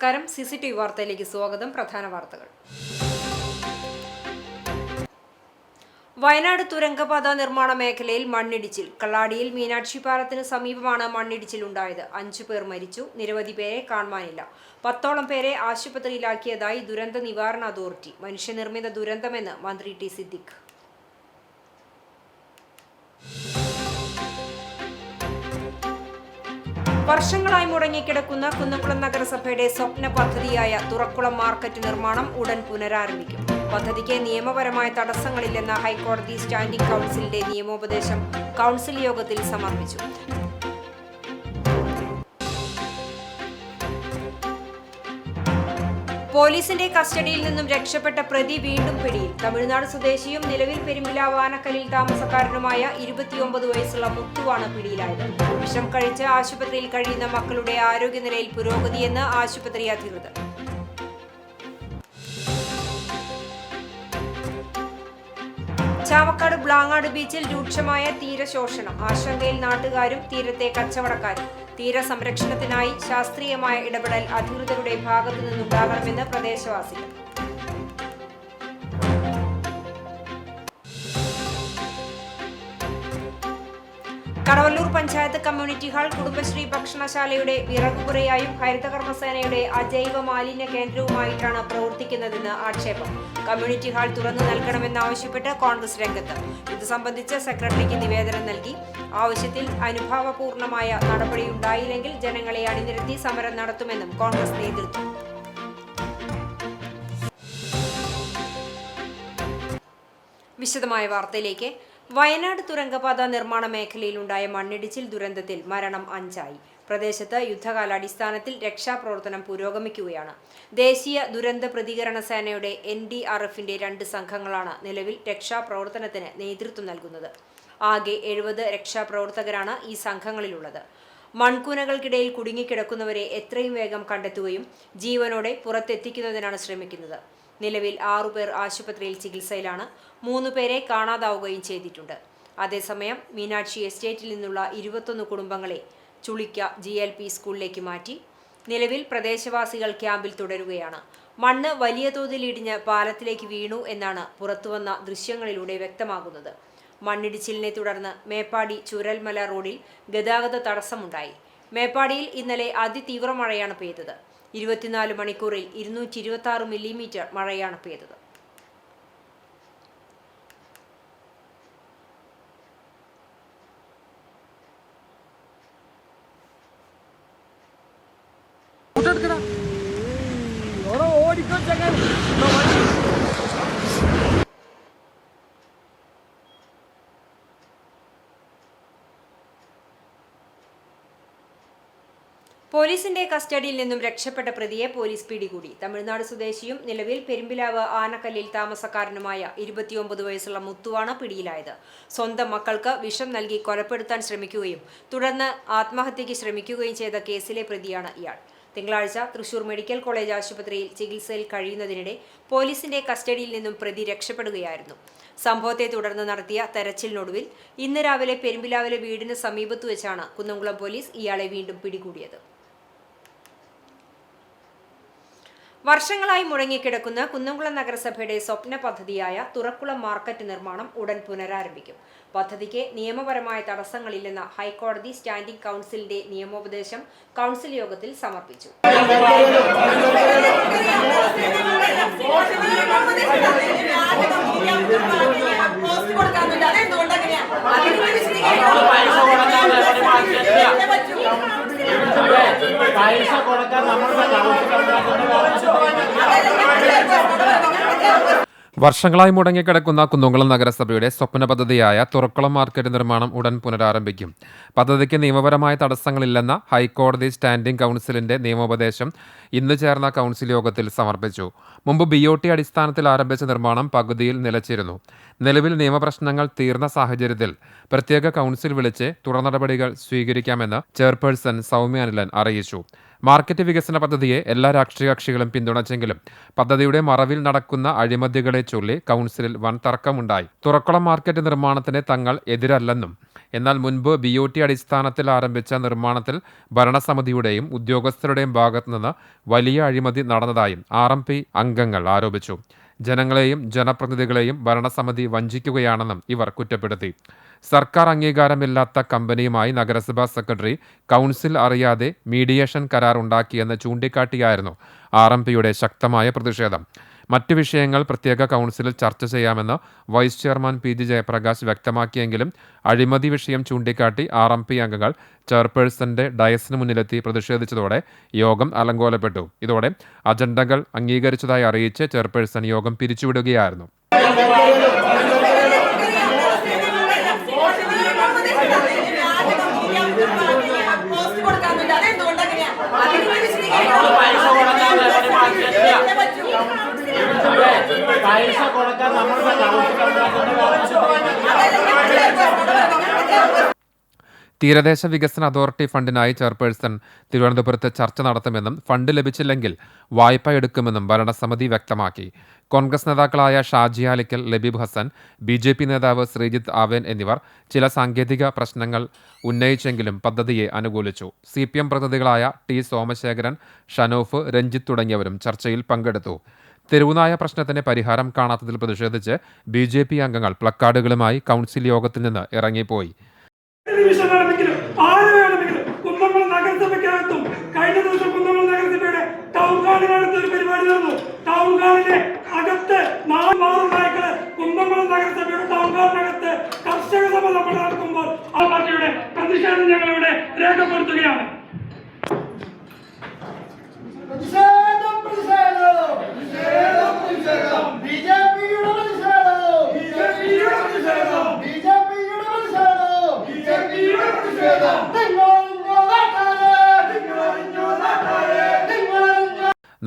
നമസ്കാരം. CCTV വാർത്തയിലേക്ക് സ്വാഗതം. പ്രധാന വാർത്തകൾ. വയനാട് തുരങ്കപാത നിർമ്മാണ മേഖലയിൽ മണ്ണിടിച്ചിൽ. കള്ളാടിയിൽ മീനാക്ഷി പാലത്തിന് സമീപമാണ് മണ്ണിടിച്ചിൽ ഉണ്ടായത്. 5 പേർ മരിച്ചു, നിരവധി പേരെ കാണാനില്ല. 10ഓളം പേരെ ആശുപത്രിയിലാക്കിയതായി ദുരന്ത നിവാരണ അതോറിറ്റി. മനുഷ്യനിർമ്മിത ദുരന്തമെന്ന് മന്ത്രി ടി സിദ്ദിഖ്. വർഷങ്ങളായി മുടങ്ങിക്കിടക്കുന്ന കുന്നംകുളം നഗരസഭയുടെ സ്വപ്ന പദ്ധതിയായ തുറക്കുളം മാർക്കറ്റ് നിർമ്മാണം ഉടൻ പുനരാരംഭിക്കും. പദ്ധതിക്ക് നിയമപരമായ തടസ്സങ്ങളില്ലെന്ന ഹൈക്കോടതി സ്റ്റാൻഡിംഗ് കൗൺസിലിന്റെ നിയമോപദേശം കൗൺസിൽ യോഗത്തിൽ സമർപ്പിച്ചു. പോലീസിന്റെ കസ്റ്റഡിയിൽ നിന്നും രക്ഷപ്പെട്ട പ്രതി വീണ്ടും പിടിയിൽ. തമിഴ്നാട് സ്വദേശിയും നിലവിൽ പെരുമ്പിലാവ് ആനക്കല്ലിൽ താമസക്കാരനുമായ 29 വയസ്സുള്ള മുത്തുവാണ് പിടിയിലായത്. വിഷം കഴിച്ച് ആശുപത്രിയിൽ കഴിയുന്ന മക്കളുടെ ആരോഗ്യനിലയിൽ പുരോഗതിയെന്ന് ആശുപത്രി അധികൃതർ. ചാവക്കാട് ബ്ലാങ്ങാട് ബീച്ചിൽ രൂക്ഷമായ തീരശോഷണം. ആശങ്കയിൽ നാട്ടുകാരും തീരത്തെ കച്ചവടക്കാരും. തീരസംരക്ഷണത്തിനായി ശാസ്ത്രീയമായ ഇടപെടൽ അധികൃതരുടെ ഭാഗത്തു നിന്നുണ്ടാകണമെന്ന് പ്രദേശവാസികൾ. കടവല്ലൂർ പഞ്ചായത്ത് കമ്മ്യൂണിറ്റി ഹാൾ കുടുംബശ്രീ ഭക്ഷണശാലയുടെ വിറകുപുരയായും ഹരിതകർമ്മസേനയുടെ അജൈവ മാലിന്യ കേന്ദ്രവുമായിട്ടാണ് പ്രവർത്തിക്കുന്നതെന്ന് ആക്ഷേപം. കമ്മ്യൂണിറ്റി ഹാൾ തുറന്നു നൽകണമെന്നാവശ്യപ്പെട്ട് കോൺഗ്രസ് രംഗത്ത്. ഇത് സംബന്ധിച്ച് സെക്രട്ടറിക്ക് നിവേദനം നൽകി. ആവശ്യത്തിൽ അനുഭാവപൂർണമായ നടപടിയുണ്ടായില്ലെങ്കിൽ ജനങ്ങളെ അണിനിരത്തി സമരം നടത്തുമെന്നും കോൺഗ്രസ് നേതൃത്വം. വിശദമായ വാർത്തയിലേക്ക്. വയനാട് തുരങ്കപാത നിർമ്മാണ മേഖലയിലുണ്ടായ മണ്ണിടിച്ചിൽ ദുരന്തത്തിൽ മരണം 5ആയി. പ്രദേശത്ത് യുദ്ധകാലാടിസ്ഥാനത്തിൽ രക്ഷാപ്രവർത്തനം പുരോഗമിക്കുകയാണ്. ദേശീയ ദുരന്ത പ്രതികരണ സേനയുടെ NDRFന്റെ 2 സംഘങ്ങളാണ് നിലവിൽ രക്ഷാപ്രവർത്തനത്തിന് നേതൃത്വം നൽകുന്നത്. ആകെ 70 രക്ഷാപ്രവർത്തകരാണ് ഈ സംഘങ്ങളിലുള്ളത്. മൺകൂനകൾക്കിടയിൽ കുടുങ്ങിക്കിടക്കുന്നവരെ എത്രയും വേഗം കണ്ടെത്തുകയും ജീവനോടെ പുറത്തെത്തിക്കുന്നതിനാണ് ശ്രമിക്കുന്നത്. നിലവിൽ 6 പേർ ആശുപത്രിയിൽ ചികിത്സയിലാണ്. 3 പേരെ കാണാതാവുകയും ചെയ്തിട്ടുണ്ട്. അതേസമയം മീനാക്ഷി എസ്റ്റേറ്റിൽ നിന്നുള്ള 21 കുടുംബങ്ങളെ ചുളിക്ക GLP സ്കൂളിലേക്ക് മാറ്റി. നിലവിൽ പ്രദേശവാസികൾ ക്യാമ്പിൽ തുടരുകയാണ്. മണ്ണ് വലിയ തോതിൽ ഇടിഞ്ഞ് പാലത്തിലേക്ക് വീണു എന്നാണ് പുറത്തുവന്ന ദൃശ്യങ്ങളിലൂടെ വ്യക്തമാകുന്നത്. മണ്ണിടിച്ചിലിനെ തുടർന്ന് മേപ്പാടി ചുരൽമല റോഡിൽ ഗതാഗത തടസ്സമുണ്ടായി. മേപ്പാടിയിൽ ഇന്നലെ അതിതീവ്ര മഴയാണ് പെയ്തത്. 24 മണിക്കൂറിൽ 226 മില്ലിമീറ്റർ മഴയാണ് പെയ്തത്. പോലീസിന്റെ കസ്റ്റഡിയിൽ നിന്നും രക്ഷപ്പെട്ട പ്രതിയെ പോലീസ് പിടികൂടി. തമിഴ്നാട് സ്വദേശിയും നിലവിൽ പെരുമ്പിലാവ് ആനക്കല്ലിൽ താമസക്കാരനുമായ 29 വയസ്സുള്ള മുത്തുവാണ് പിടിയിലായത്. സ്വന്തം മക്കൾക്ക് വിഷം നൽകി കൊലപ്പെടുത്താൻ ശ്രമിക്കുകയും തുടർന്ന് ആത്മഹത്യയ്ക്ക് ശ്രമിക്കുകയും ചെയ്ത കേസിലെ പ്രതിയാണ് ഇയാൾ. തിങ്കളാഴ്ച തൃശൂർ മെഡിക്കൽ കോളേജ് ആശുപത്രിയിൽ ചികിത്സയിൽ കഴിയുന്നതിനിടെ പോലീസിന്റെ കസ്റ്റഡിയിൽ നിന്നും പ്രതി രക്ഷപ്പെടുകയായിരുന്നു. സംഭവത്തെ തുടർന്ന് നടത്തിയ തെരച്ചിലിനൊടുവിൽ ഇന്ന് രാവിലെ പെരുമ്പിലാവിലെ വീടിന് സമീപത്തു വെച്ചാണ് കുന്നംകുളം പോലീസ് ഇയാളെ വീണ്ടും പിടികൂടിയത്. വർഷങ്ങളായി മുടങ്ങിക്കിടക്കുന്ന കുന്നംകുളം നഗരസഭയുടെ സ്വപ്ന പദ്ധതിയായ തുറക്കുളം മാർക്കറ്റ് നിർമ്മാണം ഉടൻ പുനരാരംഭിക്കും. പദ്ധതിക്ക് നിയമപരമായ തടസ്സങ്ങളില്ലെന്ന ഹൈക്കോടതി സ്റ്റാൻഡിംഗ് കൗൺസിലിന്റെ നിയമോപദേശം കൗൺസിൽ യോഗത്തിൽ സമർപ്പിച്ചു. വർഷങ്ങളായി മുടങ്ങിക്കിടക്കുന്ന കുന്നംകുളം നഗരസഭയുടെ സ്വപ്ന പദ്ധതിയായ തുറക്കുളം മാർക്കറ്റ് നിർമ്മാണം ഉടൻ പുനരാരംഭിക്കും. പദ്ധതിക്ക് നിയമപരമായ തടസ്സങ്ങളില്ലെന്ന ഹൈക്കോടതി സ്റ്റാൻഡിംഗ് കൗൺസിലിന്റെ നിയമോപദേശം ഇന്ന് ചേർന്ന കൗൺസിൽ യോഗത്തിൽ സമർപ്പിച്ചു. മുമ്പ് BOT അടിസ്ഥാനത്തിൽ ആരംഭിച്ച നിർമ്മാണം പകുതിയിൽ നിലച്ചിരുന്നു. നിലവിൽ നിയമപ്രശ്നങ്ങൾ തീർന്ന സാഹചര്യത്തിൽ പ്രത്യേക കൗൺസിൽ വിളിച്ച് തുടർ നടപടികൾ സ്വീകരിക്കാമെന്ന് ചെയർപേഴ്സൺ സൗമ്യ അനിലൻ അറിയിച്ചു. മാർക്കറ്റ് വികസന പദ്ധതിയെ എല്ലാ രാഷ്ട്രീയ കക്ഷികളും പിന്തുണച്ചെങ്കിലും പദ്ധതിയുടെ മറവിൽ നടക്കുന്ന അഴിമതികളെ ചൊല്ലി കൗൺസിലിൽ വൻ തർക്കമുണ്ടായി. തുറക്കുളം മാർക്കറ്റ് നിർമ്മാണത്തിന് തങ്ങൾ എതിരല്ലെന്നും എന്നാൽ മുൻപ് BOT അടിസ്ഥാനത്തിൽ ആരംഭിച്ച നിർമ്മാണത്തിൽ ഭരണസമിതിയുടെയും ഉദ്യോഗസ്ഥരുടെയും ഭാഗത്തുനിന്ന് വലിയ അഴിമതി നടന്നതായും RMP അംഗങ്ങൾ ആരോപിച്ചു. ജനങ്ങളെയും ജനപ്രതിനിധികളെയും ഭരണസമിതി വഞ്ചിക്കുകയാണെന്നും ഇവർ കുറ്റപ്പെടുത്തി. സർക്കാർ അംഗീകാരമില്ലാത്ത കമ്പനിയുമായി നഗരസഭാ സെക്രട്ടറി കൗൺസിൽ അറിയാതെ മീഡിയേഷൻ കരാർ ഉണ്ടാക്കിയെന്ന് ചൂണ്ടിക്കാട്ടിയായിരുന്നു RMPയുടെ ശക്തമായ പ്രതിഷേധം. മറ്റു വിഷയങ്ങൾ പ്രത്യേക കൗൺസിലിൽ ചർച്ച ചെയ്യാമെന്ന് വൈസ് ചെയർമാൻ PG ജയപ്രകാശ് വ്യക്തമാക്കിയെങ്കിലും അഴിമതി വിഷയം ചൂണ്ടിക്കാട്ടി RMP അംഗങ്ങൾ ചെയർപേഴ്സന്റെ ഡയസിന് മുന്നിലെത്തി പ്രതിഷേധിച്ചതോടെ യോഗം അലങ്കോലപ്പെട്ടു. ഇതോടെ അജണ്ടകൾ അംഗീകരിച്ചതായി അറിയിച്ച് ചെയർപേഴ്സൺ യോഗം പിരിച്ചുവിടുകയായിരുന്നു. തീരദേശ വികസന അതോറിറ്റി ഫണ്ടിനായി ചെയർപേഴ്സൺ തിരുവനന്തപുരത്ത് ചർച്ച നടത്തുമെന്നും ഫണ്ട് ലഭിച്ചില്ലെങ്കിൽ വായ്പ എടുക്കുമെന്നും ഭരണസമിതി വ്യക്തമാക്കി. കോൺഗ്രസ് നേതാക്കളായ ഷാജി ആലിക്കൽ, ലബീബ് ഹസൻ, BJP നേതാവ് ശ്രീജിത്ത് ആവേൻ എന്നിവർ ചില സാങ്കേതിക പ്രശ്നങ്ങൾ ഉന്നയിച്ചെങ്കിലും പദ്ധതിയെ അനുകൂലിച്ചു. CPM പ്രതിനിധികളായ T സോമശേഖരൻ, ഷനോഫ്, രഞ്ജിത്ത് തുടങ്ങിയവരും ചർച്ചയിൽ പങ്കെടുത്തു. തെരുവുനായ പ്രശ്നത്തിന് പരിഹാരം കാണാത്തതിൽ പ്രതിഷേധിച്ച് BJP അംഗങ്ങൾ പ്ലക്കാർഡുകളുമായി കൗൺസിൽ യോഗത്തിൽ നിന്ന് ഇറങ്ങിപ്പോയി. കുന്നംകുളം നഗരസഭയ്ക്കകത്തും കഴിഞ്ഞ ദിവസം കുന്നംകുളം നഗരസഭയുടെ ടൗൺ ഹാളിനടുത്ത് ഒരു പരിപാടി നടന്നു. ടൗൺ ഹാളിന്റെ അകത്ത് 4 നായ്ക്കള് കുന്നംകുളം നഗരസഭയുടെ ടൗൺ ഹാളിനകത്ത് കർഷക സഭ നമ്മൾ നടക്കുമ്പോൾ ആ പാർട്ടിയുടെ പ്രതിഷേധം ഞങ്ങളിവിടെ രേഖപ്പെടുത്തുകയാണ്.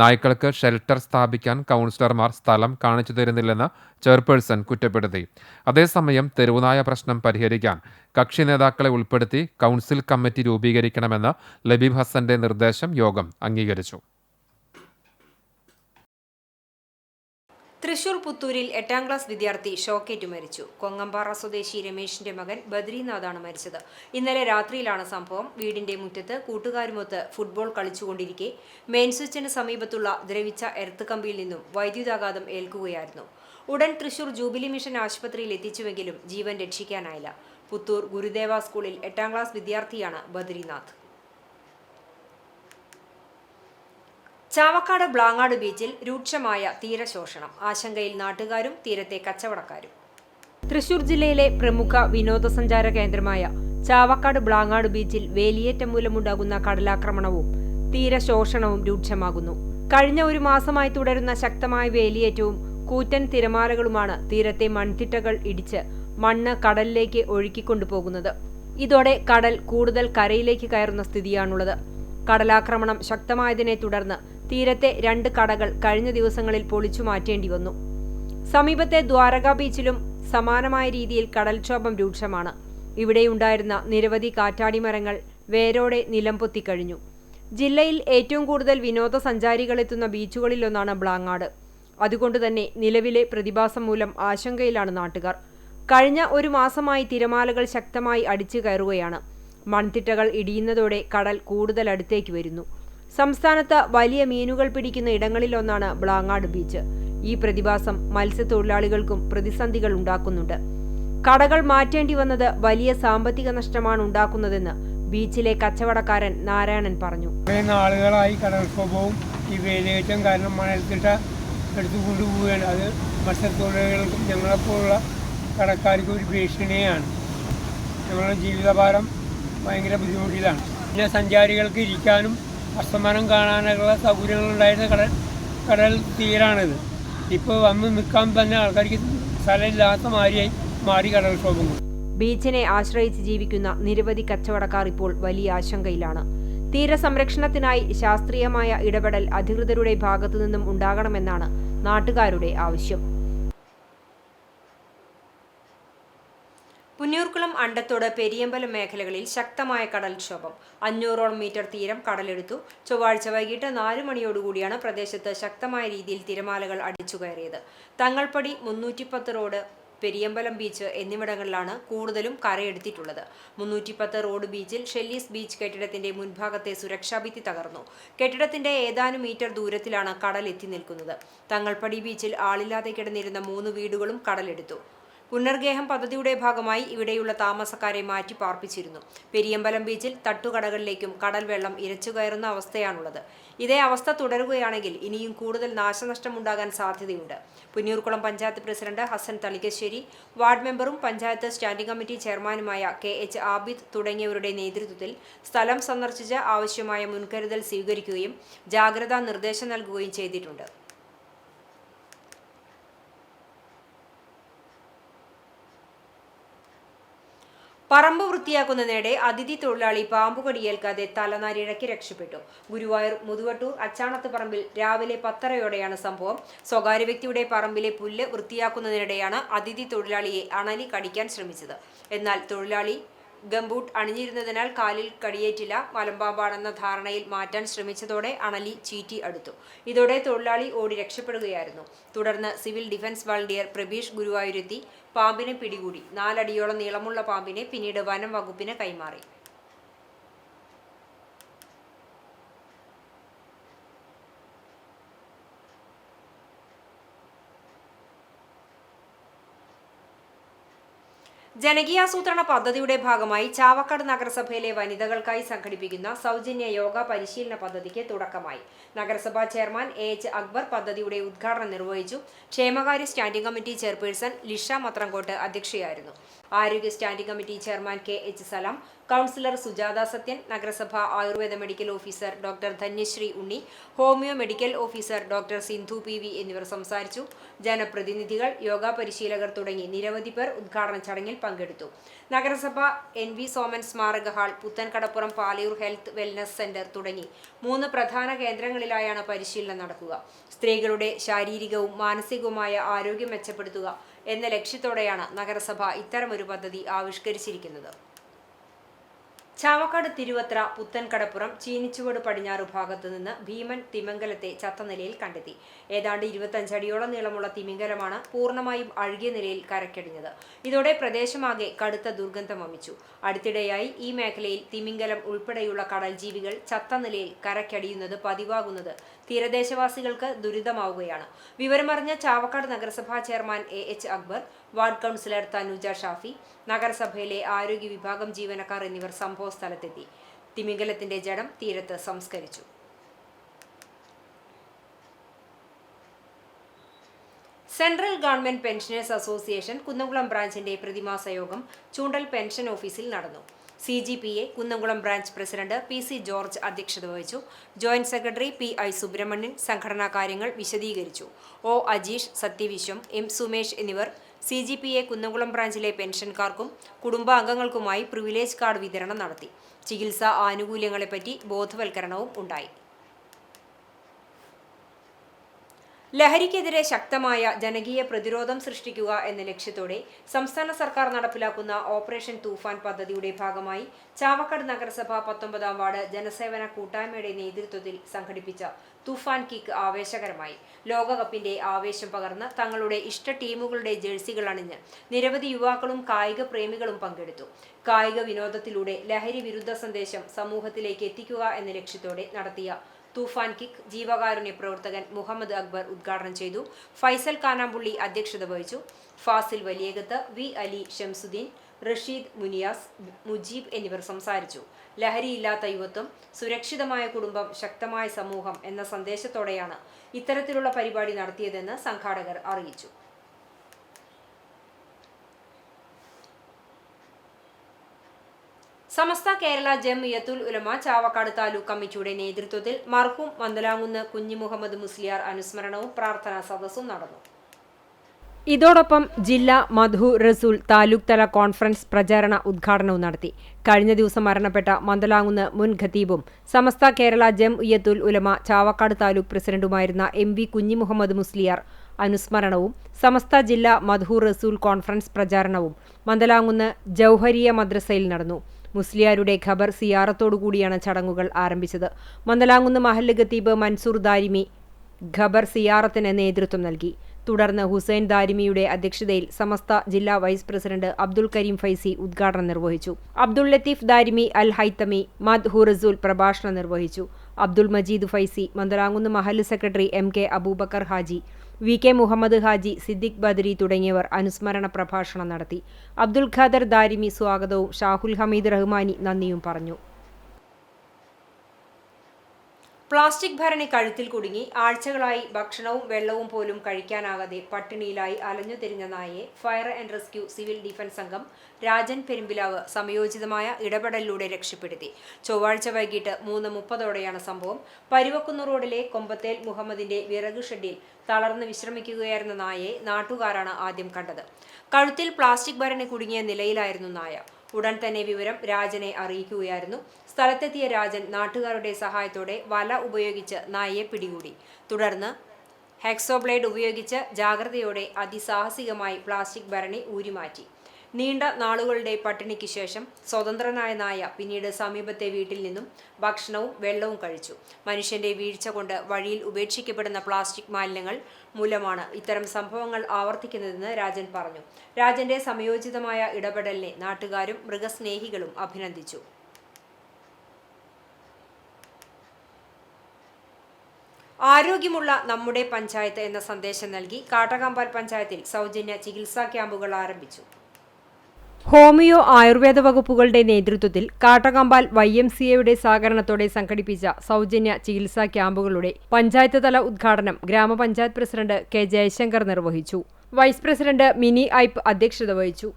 നായ്ക്കൾക്ക് ഷെൽട്ടർ സ്ഥാപിക്കാൻ കൗൺസിലർമാർ സ്ഥലം കാണിച്ചു തരുന്നില്ലെന്ന് ചെയർപേഴ്സൺ കുറ്റപ്പെടുത്തി. അതേസമയം തെരുവുനായ പ്രശ്നം പരിഹരിക്കാൻ കക്ഷി നേതാക്കളെ ഉൾപ്പെടുത്തി കൗൺസിൽ കമ്മിറ്റി രൂപീകരിക്കണമെന്ന് ലബീബ് ഹസന്റെ നിർദ്ദേശം യോഗം അംഗീകരിച്ചു. തൃശൂർ പുത്തൂരിൽ 8ാം ക്ലാസ് വിദ്യാർത്ഥി ഷോക്കേറ്റു മരിച്ചു. കൊങ്ങമ്പാറ സ്വദേശി രമേശിന്റെ മകൻ ബദ്രീനാഥാണ് മരിച്ചത്. ഇന്നലെ രാത്രിയിലാണ് സംഭവം. വീടിന്റെ മുറ്റത്ത് കൂട്ടുകാരുമൊത്ത് ഫുട്ബോൾ കളിച്ചുകൊണ്ടിരിക്കെ മെയിൻ സ്വിച്ചിന് സമീപത്തുള്ള ദ്രവിച്ച എർത്ത് കമ്പിയിൽ നിന്നും വൈദ്യുതാഘാതം ഏൽക്കുകയായിരുന്നു. ഉടൻ തൃശൂർ ജൂബിലി മിഷൻ ആശുപത്രിയിൽ എത്തിച്ചുവെങ്കിലും ജീവൻ രക്ഷിക്കാനായില്ല. പുത്തൂർ ഗുരുദേവ സ്കൂളിൽ 8ാം ക്ലാസ് വിദ്യാർത്ഥിയാണ് ബദ്രീനാഥ്. ചാവക്കാട് ബ്ലാങ്ങാട് ബീച്ചിൽ രൂക്ഷമായ തീരശോഷണം. ആശങ്കയിൽ നാട്ടുകാരും തീരത്തെ കച്ചവടക്കാരും. തൃശൂർ ജില്ലയിലെ പ്രമുഖ വിനോദസഞ്ചാര കേന്ദ്രമായ ചാവക്കാട് ബ്ലാങ്ങാട് ബീച്ചിൽ വേലിയേറ്റം മൂലമുണ്ടാകുന്ന കടലാക്രമണവും തീരശോഷണവും രൂക്ഷമാകുന്നു. കഴിഞ്ഞ ഒരു മാസമായി തുടരുന്ന ശക്തമായ വേലിയേറ്റവും കൂറ്റൻ തിരമാലകളുമാണ് തീരത്തെ മൺതിട്ടകൾ ഇടിച്ച് മണ്ണ് കടലിലേക്ക് ഒഴുക്കിക്കൊണ്ടുപോകുന്നത്. ഇതോടെ കടൽ കൂടുതൽ കരയിലേക്ക് കയറുന്ന സ്ഥിതിയാണുള്ളത്. കടലാക്രമണം ശക്തമായതിനെ തുടർന്ന് തീരത്തെ 2 കടകൾ കഴിഞ്ഞ ദിവസങ്ങളിൽ പൊളിച്ചു മാറ്റേണ്ടി വന്നു. സമീപത്തെ ദ്വാരക ബീച്ചിലും സമാനമായ രീതിയിൽ കടൽക്ഷോഭം രൂക്ഷമാണ്. ഇവിടെയുണ്ടായിരുന്ന നിരവധി കാറ്റാടി മരങ്ങൾ വേരോടെ നിലംപൊത്തിക്കഴിഞ്ഞു. ജില്ലയിൽ ഏറ്റവും കൂടുതൽ വിനോദസഞ്ചാരികളെത്തുന്ന ബീച്ചുകളിലൊന്നാണ് ബ്ലാങ്ങാട്. അതുകൊണ്ടുതന്നെ നിലവിലെ പ്രതിഭാസം മൂലം ആശങ്കയിലാണ് നാട്ടുകാർ. കഴിഞ്ഞ ഒരു മാസമായി തിരമാലകൾ ശക്തമായി അടിച്ചു കയറുകയാണ്. മൺതിട്ടകൾ ഇടിയുന്നതോടെ കടൽ കൂടുതൽ അടുത്തേക്ക് വരുന്നു. സംസ്ഥാനത്ത് വലിയ മീനുകൾ പിടിക്കുന്ന ഇടങ്ങളിലൊന്നാണ് ബ്ലാങ്ങാട് ബീച്ച്. ഈ പ്രതിഭാസം മത്സ്യത്തൊഴിലാളികൾക്കും പ്രതിസന്ധികൾ ഉണ്ടാക്കുന്നുണ്ട്. കടകൾ മാറ്റേണ്ടി വന്നത് വലിയ സാമ്പത്തിക നഷ്ടമാണ് ഉണ്ടാക്കുന്നതെന്ന് ബീച്ചിലെ കച്ചവടക്കാരൻ നാരായണൻ പറഞ്ഞു. നാളുകളായി കടൽക്ഷോഭവും ഈ വേലിയേറ്റം കാരണം മണൽത്തിട്ട എടുത്തു കൊണ്ടുപോവുകയാണ്. അത് മത്സ്യത്തൊഴിലാളികൾക്കും ഞങ്ങളെപ്പോലുള്ള കടക്കാർക്കും ഒരു ഭീഷണിയാണ്. ഞങ്ങളുടെ ജീവിതഭാരം ഭയങ്കര ബുദ്ധിമുട്ടിലാണ്. പിന്നെ സഞ്ചാരികൾക്ക് ഇരിക്കാനും അസ്തമനം കാണാനുള്ള സൗകര്യങ്ങളുണ്ടായിരുന്ന കടൽ തീരാണിത്. ഇപ്പോൾ വന്ന് നിൽക്കാൻ തന്നെ ആൾക്കാർക്ക് സ്ഥലമില്ലാത്ത മാറി കടൽക്ഷോഭങ്ങൾ. ബീച്ചിനെ ആശ്രയിച്ച് ജീവിക്കുന്ന നിരവധി കച്ചവടക്കാർ ഇപ്പോൾ വലിയ ആശങ്കയിലാണ്. തീരസംരക്ഷണത്തിനായി ശാസ്ത്രീയമായ ഇടപെടൽ അധികൃതരുടെ ഭാഗത്തു നിന്നും ഉണ്ടാകണമെന്നാണ് നാട്ടുകാരുടെ ആവശ്യം. പുന്നൂർക്കുളം, അണ്ടത്തോട്, പെരിയമ്പലം മേഖലകളിൽ ശക്തമായ കടൽക്ഷോഭം. 500ഓളം മീറ്റർ തീരം കടലെടുത്തു. ചൊവ്വാഴ്ച വൈകിട്ട് 4 മണിയോടുകൂടിയാണ് പ്രദേശത്ത് ശക്തമായ രീതിയിൽ തിരമാലകൾ അടിച്ചുകയറിയത്. തങ്ങൾപ്പടി 310 റോഡ് പെരിയമ്പലം ബീച്ച് എന്നിവിടങ്ങളിലാണ് കൂടുതലും കരയെടുത്തിട്ടുള്ളത്. 310 റോഡ് ബീച്ചിൽ ഷെല്ലീസ് ബീച്ച് കെട്ടിടത്തിന്റെ മുൻഭാഗത്തെ സുരക്ഷാഭിത്തി തകർന്നു. കെട്ടിടത്തിന്റെ ഏതാനും മീറ്റർ ദൂരത്തിലാണ് കടൽ എത്തി നിൽക്കുന്നത്. തങ്ങൾപ്പടി ബീച്ചിൽ ആളില്ലാതെ കിടന്നിരുന്ന 3 വീടുകളും കടലെടുത്തു. പുനർഗേഹം പദ്ധതിയുടെ ഭാഗമായി ഇവിടെയുള്ള താമസക്കാരെ മാറ്റി പാർപ്പിച്ചിരുന്നു. പെരിയമ്പലം ബീച്ചിൽ തട്ടുകടകളിലേക്കും കടൽ വെള്ളം ഇരച്ചുകയറുന്ന അവസ്ഥയാണുള്ളത്. ഇതേ അവസ്ഥ തുടരുകയാണെങ്കിൽ ഇനിയും കൂടുതൽ നാശനഷ്ടമുണ്ടാകാൻ സാധ്യതയുണ്ട്. പുന്നയൂർകുളം പഞ്ചായത്ത് പ്രസിഡന്റ് ഹസൻ തളിക്കശ്ശേരി, വാർഡ് മെമ്പറും പഞ്ചായത്ത് സ്റ്റാൻഡിംഗ് കമ്മിറ്റി ചെയർമാനുമായ KH ആബിദ് തുടങ്ങിയവരുടെ നേതൃത്വത്തിൽ സ്ഥലം സന്ദർശിച്ച് ആവശ്യമായ മുൻകരുതൽ സ്വീകരിക്കുകയും ജാഗ്രതാ നിർദ്ദേശം നൽകുകയും ചെയ്തിട്ടുണ്ട്. പറമ്പ് വൃത്തിയാക്കുന്നതിനിടെ അതിഥി തൊഴിലാളി പാമ്പുകടിയേൽക്കാതെ തലനാരിഴയ്ക്ക് രക്ഷപ്പെട്ടു. ഗുരുവായൂർ മുതുവട്ടൂർ അച്ചാണത്ത് പറമ്പിൽ രാവിലെ 10:30 സംഭവം. സ്വകാര്യ വ്യക്തിയുടെ പറമ്പിലെ പുല്ല് വൃത്തിയാക്കുന്നതിനിടെയാണ് അതിഥി തൊഴിലാളിയെ അണലി കടിക്കാൻ ശ്രമിച്ചത്. എന്നാൽ തൊഴിലാളി ഗംബൂട്ട് അണിഞ്ഞിരുന്നതിനാൽ കാലിൽ കടിയേറ്റില്ല. മലമ്പാമ്പാണെന്ന ധാരണയിൽ മാറ്റാൻ ശ്രമിച്ചതോടെ അണലി ചീറ്റി അടുത്തു. ഇതോടെ തൊഴിലാളി ഓടി രക്ഷപ്പെടുകയായിരുന്നു. തുടർന്ന് സിവിൽ ഡിഫൻസ് വളണ്ടിയർ പ്രബീഷ് ഗുരുവായൂരെത്തി പാമ്പിനെ പിടികൂടി. 4 അടിയോളം നീളമുള്ള പാമ്പിനെ പിന്നീട് വനം വകുപ്പിന് കൈമാറി. ജനകീയാസൂത്രണ പദ്ധതിയുടെ ഭാഗമായി ചാവക്കാട് നഗരസഭയിലെ വനിതകൾക്കായി സംഘടിപ്പിക്കുന്ന സൗജന്യ യോഗ പരിശീലന പദ്ധതിക്ക് തുടക്കമായി. നഗരസഭാ ചെയർമാൻ AH അക്ബർ പദ്ധതിയുടെ ഉദ്ഘാടനം നിർവഹിച്ചു. ക്ഷേമകാര്യ standing committee chairperson Lisha Mathrankot അധ്യക്ഷയായിരുന്നു. ആരോഗ്യ standing committee chairman KH Salam, councillor Sujatha Sathyan, നഗരസഭാ Ayurveda medical officer doctor Dhanyasree Unni, homeo medical officer doctor Sindhu PV എന്നിവർ സംസാരിച്ചു. ജനപ്രതിനിധികൾ, യോഗ പരിശീലകർ തുടങ്ങി നിരവധി പേർ ഉദ്ഘാടന ചടങ്ങിൽ പങ്കെടുത്തു. നഗരസഭ NV സോമൻ സ്മാരക hall, Puthenkadappuram Palayur health wellness centre തുടങ്ങി 3 പ്രധാന കേന്ദ്രങ്ങളിലായാണ് പരിശീലനം നടക്കുക. സ്ത്രീകളുടെ ശാരീരികവും മാനസികവുമായ ആരോഗ്യം മെച്ചപ്പെടുത്തുക എന്ന ലക്ഷ്യത്തോടെയാണ് നഗരസഭ ഇത്തരമൊരു പദ്ധതി ആവിഷ്കരിച്ചിരിക്കുന്നത്. ചാവക്കാട് തിരുവത്ര പുത്തൻകടപ്പുറം ചീനിച്ചുവട് പടിഞ്ഞാറ് ഭാഗത്തു നിന്ന് ഭീമൻ തിമിംഗലത്തെ ചത്ത നിലയിൽ കണ്ടെത്തി. ഏതാണ്ട് 25 അടിയോളം നീളമുള്ള തിമിംഗലമാണ് പൂർണ്ണമായും അഴുകിയ നിലയിൽ കരക്കടിഞ്ഞത്. ഇതോടെ പ്രദേശമാകെ കടുത്ത ദുർഗന്ധം വമിച്ചു. അടുത്തിടെയായി ഈ മേഖലയിൽ തിമിംഗലം ഉൾപ്പെടെയുള്ള കടൽ ജീവികൾ ചത്ത നിലയിൽ കരക്കടിയുന്നത് പതിവാകുന്നത് തീരദേശവാസികൾക്ക് ദുരിതമാവുകയാണ്. വിവരമറിഞ്ഞ ചാവക്കാട് നഗരസഭാ chairman AH Akbar, ward councillor Tanuja Shafi, നഗരസഭയിലെ ആരോഗ്യ വിഭാഗം ജീവനക്കാർ എന്നിവർ സംഭവ സ്ഥലത്തെത്തി. തിമിംഗലത്തിന്റെ ജഡം തീരത്ത് സംസ്കരിച്ചു. Central government pensioners association Kunnamkulam ബ്രാഞ്ചിന്റെ പ്രതിമാസ യോഗം ചൂണ്ടൽ പെൻഷൻ ഓഫീസിൽ നടന്നു. CGPA Kunnamkulam branch president PC George അധ്യക്ഷത വഹിച്ചു. ജോയിന്റ് സെക്രട്ടറി PI സുബ്രഹ്മണ്യൻ സംഘടനാ കാര്യങ്ങൾ വിശദീകരിച്ചു. O അജീഷ്, സത്യവിശ്വം, M സുമേഷ് എന്നിവർ CGPA കുന്നംകുളം ബ്രാഞ്ചിലെ പെൻഷൻകാർക്കും കുടുംബാംഗങ്ങൾക്കുമായി പ്രിവിലേജ് കാർഡ് വിതരണം നടത്തി. ചികിത്സാ ആനുകൂല്യങ്ങളെപ്പറ്റി ബോധവൽക്കരണവും ഉണ്ടായി. ലഹരിക്കെതിരെ ശക്തമായ ജനകീയ പ്രതിരോധം സൃഷ്ടിക്കുക എന്ന ലക്ഷ്യത്തോടെ സംസ്ഥാന സർക്കാർ നടപ്പിലാക്കുന്ന ഓപ്പറേഷൻ തൂഫാൻ പദ്ധതിയുടെ ഭാഗമായി ചാവക്കാട് നഗരസഭ 19-ാം വാർഡ് ജനസേവന കൂട്ടായ്മയുടെ നേതൃത്വത്തിൽ സംഘടിപ്പിച്ച തൂഫാൻ കിക്ക് ആവേശകരമായി. ലോകകപ്പിന്റെ ആവേശം പകർന്ന് തങ്ങളുടെ ഇഷ്ട ടീമുകളുടെ ജേഴ്സികൾ അണിഞ്ഞ് നിരവധി യുവാക്കളും കായിക പ്രേമികളും പങ്കെടുത്തു. കായിക വിനോദത്തിലൂടെ ലഹരി വിരുദ്ധ സന്ദേശം സമൂഹത്തിലേക്ക് എത്തിക്കുക എന്ന ലക്ഷ്യത്തോടെ നടത്തിയ തൂഫാൻ കിക്ക് ജീവകാരുണ്യ പ്രവർത്തകൻ മുഹമ്മദ് അക്ബർ ഉദ്ഘാടനം ചെയ്തു. ഫൈസൽ കാനാമ്പുള്ളി അധ്യക്ഷത വഹിച്ചു. ഫാസിൽ വലിയകത്ത്, V അലി, ഷംസുദ്ദീൻ, റഷീദ്, മുനിയാസ്, മുജീബ് എന്നിവർ സംസാരിച്ചു. ലഹരിയില്ലാത്ത യുവത്വം, സുരക്ഷിതമായ കുടുംബം, ശക്തമായ സമൂഹം എന്ന സന്ദേശത്തോടെയാണ് ഇത്തരത്തിലുള്ള പരിപാടി നടത്തിയതെന്ന് സംഘാടകർ അറിയിച്ചു. സമസ്ത കേരള ജംഇയ്യത്തുൽ ഉലമ ചാവക്കാട് താലൂക്ക് കമ്മിറ്റിയുടെ നേതൃത്വത്തിൽ മർഹൂം മന്ദലാങ്കുന്ന് കുഞ്ഞി മുഹമ്മദ് മുസ്ലിയാർ അനുസ്മരണവും പ്രാർത്ഥനാ സദസ്സും നടന്നു. ഇതോടൊപ്പം ജില്ലാ മദ്ഹു റസൂൽ താലൂക്ക് തല കോൺഫറൻസ് പ്രചാരണ ഉദ്ഘാടനവും നടത്തി. കഴിഞ്ഞ ദിവസം മരണപ്പെട്ട മന്ദലാങ്കുന്ന് മുൻ ഖതീബും സമസ്ത കേരള ജംഇയ്യത്തുൽ ഉലമ ചാവക്കാട് താലൂക്ക് പ്രസിഡന്റുമായിരുന്ന MV കുഞ്ഞി മുഹമ്മദ് മുസ്ലിയാർ അനുസ്മരണവും സമസ്ത ജില്ലാ മദ്ഹു റസൂൽ കോൺഫറൻസ് പ്രചാരണവും മന്ദലാങ്കുന്ന് ജൗഹരിയ മദ്രസയിൽ നടന്നു. മുസ്ലിയാരുടെ ഖബർ സിയാറത്തോടുകൂടിയാണ് ചടങ്ങുകൾ ആരംഭിച്ചത്. മന്ദലാങ്കുന്ന് മഹല്ല് ഖതീബ് മൻസൂർ ദാരിമി ഖബർ സിയാറത്തിന് നേതൃത്വം നൽകി. തുടർന്ന് ഹുസൈൻ ദാരിമിയുടെ അധ്യക്ഷതയിൽ സമസ്ത ജില്ലാ വൈസ് പ്രസിഡന്റ് അബ്ദുൽ കരീം ഫൈസി ഉദ്ഘാടനം നിർവഹിച്ചു. അബ്ദുൾ ലത്തീഫ് ദാരിമി അൽ ഹൈത്തമി മദ് ഹുറസുൽ പ്രഭാഷണം നിർവഹിച്ചു. അബ്ദുൾ മജീദ് ഫൈസി, മന്ദലാങ്കുന്ന് മഹല്ല് secretary M K Aboobacker Haji, V K Muhammad Haji, Siddique Badari തുടങ്ങിയവർ അനുസ്മരണ പ്രഭാഷണം നടത്തി. അബ്ദുൽ ഖാദർ ദാരിമി സ്വാഗതവും ഷാഹുൽ ഹമീദ് റഹ്മാനി നന്ദിയും പറഞ്ഞു. പ്ലാസ്റ്റിക് ഭരണി കഴുത്തിൽ കുടുങ്ങി ആഴ്ചകളായി ഭക്ഷണവും വെള്ളവും പോലും കഴിക്കാനാകാതെ പട്ടിണിയിലായി അലഞ്ഞുതിരിഞ്ഞ നായയെ fire and rescue civil defence അംഗം രാജൻ പെരുമ്പിലാവ് സമയോചിതമായ ഇടപെടലിലൂടെ രക്ഷപ്പെടുത്തി. ചൊവ്വാഴ്ച വൈകിട്ട് 3:30ഓടെയാണ് സംഭവം. പരുവക്കുന്ന് റോഡിലെ കൊമ്പത്തേൽ മുഹമ്മദിന്റെ വിറക് ഷെഡിൽ തളർന്ന് വിശ്രമിക്കുകയായിരുന്ന നായയെ നാട്ടുകാരാണ് ആദ്യം കണ്ടത്. കഴുത്തിൽ പ്ലാസ്റ്റിക് ഭരണി കുടുങ്ങിയ നിലയിലായിരുന്നു നായ. ഉടൻ തന്നെ വിവരം രാജനെ അറിയിക്കുകയായിരുന്നു. സ്ഥലത്തെത്തിയ രാജൻ നാട്ടുകാരുടെ സഹായത്തോടെ വല ഉപയോഗിച്ച് നായയെ പിടികൂടി. തുടർന്ന് ഹെക്സോബ്ലേഡ് ഉപയോഗിച്ച് ജാഗ്രതയോടെ അതിസാഹസികമായി പ്ലാസ്റ്റിക് ഭരണി ഊരിമാറ്റി. നീണ്ട നാളുകളുടെ പട്ടിണിക്ക് ശേഷം സ്വതന്ത്രനായ നായ പിന്നീട് സമീപത്തെ വീട്ടിൽ നിന്നും ഭക്ഷണവും വെള്ളവും കഴിച്ചു. മനുഷ്യന്റെ വീഴ്ച കൊണ്ട് വഴിയിൽ ഉപേക്ഷിക്കപ്പെടുന്ന പ്ലാസ്റ്റിക് മാലിന്യങ്ങൾ മൂലമാണ് ഇത്തരം സംഭവങ്ങൾ ആവർത്തിക്കുന്നതെന്ന് രാജൻ പറഞ്ഞു. രാജന്റെ സമയോചിതമായ ഇടപെടലിനെ നാട്ടുകാരും മൃഗസ്നേഹികളും അഭിനന്ദിച്ചു. ആരോഗ്യമുള്ള നമ്മുടെ പഞ്ചായത്ത് എന്ന സന്ദേശം നൽകി കാട്ടകമ്പാൽ പഞ്ചായത്തിൽ സൗജന്യ ചികിത്സാ ക്യാമ്പുകൾ ആരംഭിച്ചു. ഹോമിയോ ആയുർവേദ വകുപ്പുകളുടെ നേതൃത്വത്തിൽ കാട്ടകമ്പാൽ YMCAയുടെ സഹകരണത്തോടെ സംഘടിപ്പിച്ച സൗജന്യ ചികിത്സാ ക്യാമ്പുകളുടെ പഞ്ചായത്ത് തല ഉദ്ഘാടനം ഗ്രാമപഞ്ചായത്ത് പ്രസിഡന്റ് കെ ജയശങ്കർ നിർവഹിച്ചു. വൈസ് പ്രസിഡന്റ് മിനി ഐപ്പ് അധ്യക്ഷത വഹിച്ചു.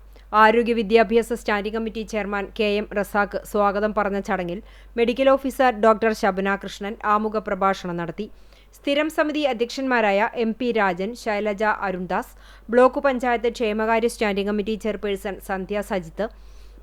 ആരോഗ്യ വിദ്യാഭ്യാസ standing committee chairman KM Razak സ്വാഗതം പറഞ്ഞ ചടങ്ങിൽ മെഡിക്കൽ ഓഫീസർ ഡോക്ടർ ശബന കൃഷ്ണൻ ആമുഖ പ്രഭാഷണം നടത്തി. സ്ഥിരം സമിതി അധ്യക്ഷന്മാരായ MP രാജൻ, ശൈലജ അരുൺദാസ്, ബ്ലോക്ക് പഞ്ചായത്ത് ക്ഷേമകാര്യ സ്റ്റാൻഡിംഗ് കമ്മിറ്റി ചെയർപേഴ്സൺ സന്ധ്യ സജിത്ത്,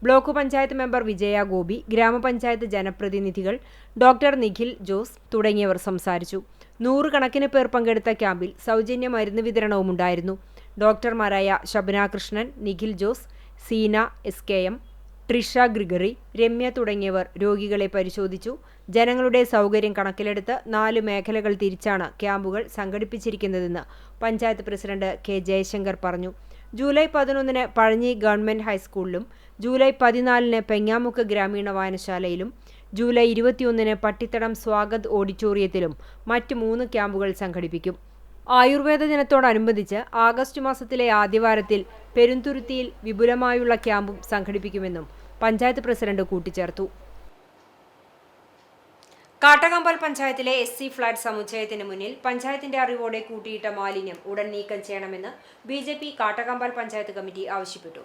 ബ്ലോക്ക് പഞ്ചായത്ത് മെമ്പർ വിജയ ഗോപി, ഗ്രാമപഞ്ചായത്ത് ജനപ്രതിനിധികൾ ഡോക്ടർ നിഖിൽ ജോസ് തുടങ്ങിയവർ സംസാരിച്ചു. 100 കണക്കിന് പേർ പങ്കെടുത്ത ക്യാമ്പിൽ സൗജന്യ മരുന്ന് വിതരണവും ഉണ്ടായിരുന്നു. ഡോക്ടർമാരായ ശബന കൃഷ്ണൻ, നിഖിൽ ജോസ്, സീന SKM, ട്രിഷ ഗ്രിഗറി, രമ്യ തുടങ്ങിയവർ രോഗികളെ പരിശോധിച്ചു. ജനങ്ങളുടെ സൗകര്യം കണക്കിലെടുത്ത് 4 മേഖലകൾ തിരിച്ചാണ് ക്യാമ്പുകൾ സംഘടിപ്പിച്ചിരിക്കുന്നതെന്ന് പഞ്ചായത്ത് പ്രസിഡന്റ് കെ ജയശങ്കർ പറഞ്ഞു. July 11-ന് Pazhanji government ഹൈസ്കൂളിലും, July 14-ന് Pengamuck ഗ്രാമീണ വായനശാലയിലും, ജൂലൈ 21-ന് പട്ടിത്തടം സ്വാഗത് ഓഡിറ്റോറിയത്തിലും മറ്റ് 3 ക്യാമ്പുകൾ സംഘടിപ്പിക്കും. ആയുർവേദ ദിനത്തോടനുബന്ധിച്ച് ആഗസ്റ്റ് മാസത്തിലെ ആദ്യവാരത്തിൽ പെരുന്തുരുത്തിയിൽ വിപുലമായുള്ള ക്യാമ്പും സംഘടിപ്പിക്കുമെന്നും പഞ്ചായത്ത് പ്രസിഡന്റ് കൂട്ടിച്ചേർത്തു. കാട്ടകമ്പാൽ പഞ്ചായത്തിലെ SC ഫ്ലാറ്റ് സമുച്ചയത്തിന് മുന്നിൽ പഞ്ചായത്തിന്റെ അറിവോടെ കൂട്ടിയിട്ട മാലിന്യം ഉടൻ നീക്കം ചെയ്യണമെന്ന് BJP കാട്ടകമ്പാൽ പഞ്ചായത്ത് കമ്മിറ്റി ആവശ്യപ്പെട്ടു.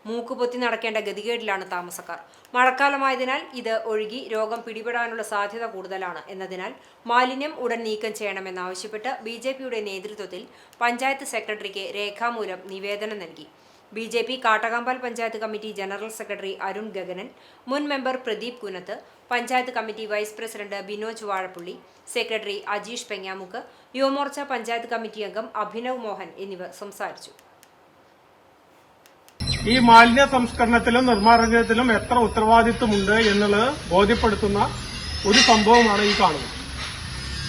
മൂക്കുപൊത്തി നടക്കേണ്ട ഗതികേടിലാണ് താമസക്കാർ. മഴക്കാലമായതിനാൽ ഇത് ഒഴുകി രോഗം പിടിപെടാനുള്ള സാധ്യത കൂടുതലാണ് എന്നതിനാൽ മാലിന്യം ഉടൻ നീക്കം ചെയ്യണമെന്നാവശ്യപ്പെട്ട് BJPയുടെ നേതൃത്വത്തിൽ പഞ്ചായത്ത് സെക്രട്ടറിക്ക് രേഖാമൂലം നിവേദനം നൽകി. BJP Kattakampal panchayat committee general secretary Arun Gaganan, മുൻ member Pradeep Kunnath, panchayat committee vice president Binoj Vazhappally, secretary Ajeesh Pengamuck, Yuvamorcha panchayat committee അംഗം അഭിനവ് മോഹൻ എന്നിവർ സംസാരിച്ചു. ഈ മാലിന്യ സംസ്കരണത്തിലും നിർമ്മാർജ്ജനത്തിലും എത്ര ഉത്തരവാദിത്വമുണ്ട് എന്നുള്ളത് ബോധ്യപ്പെടുത്തുന്ന ഒരു സംഭവമാണ് ഈ കാണുന്നത്.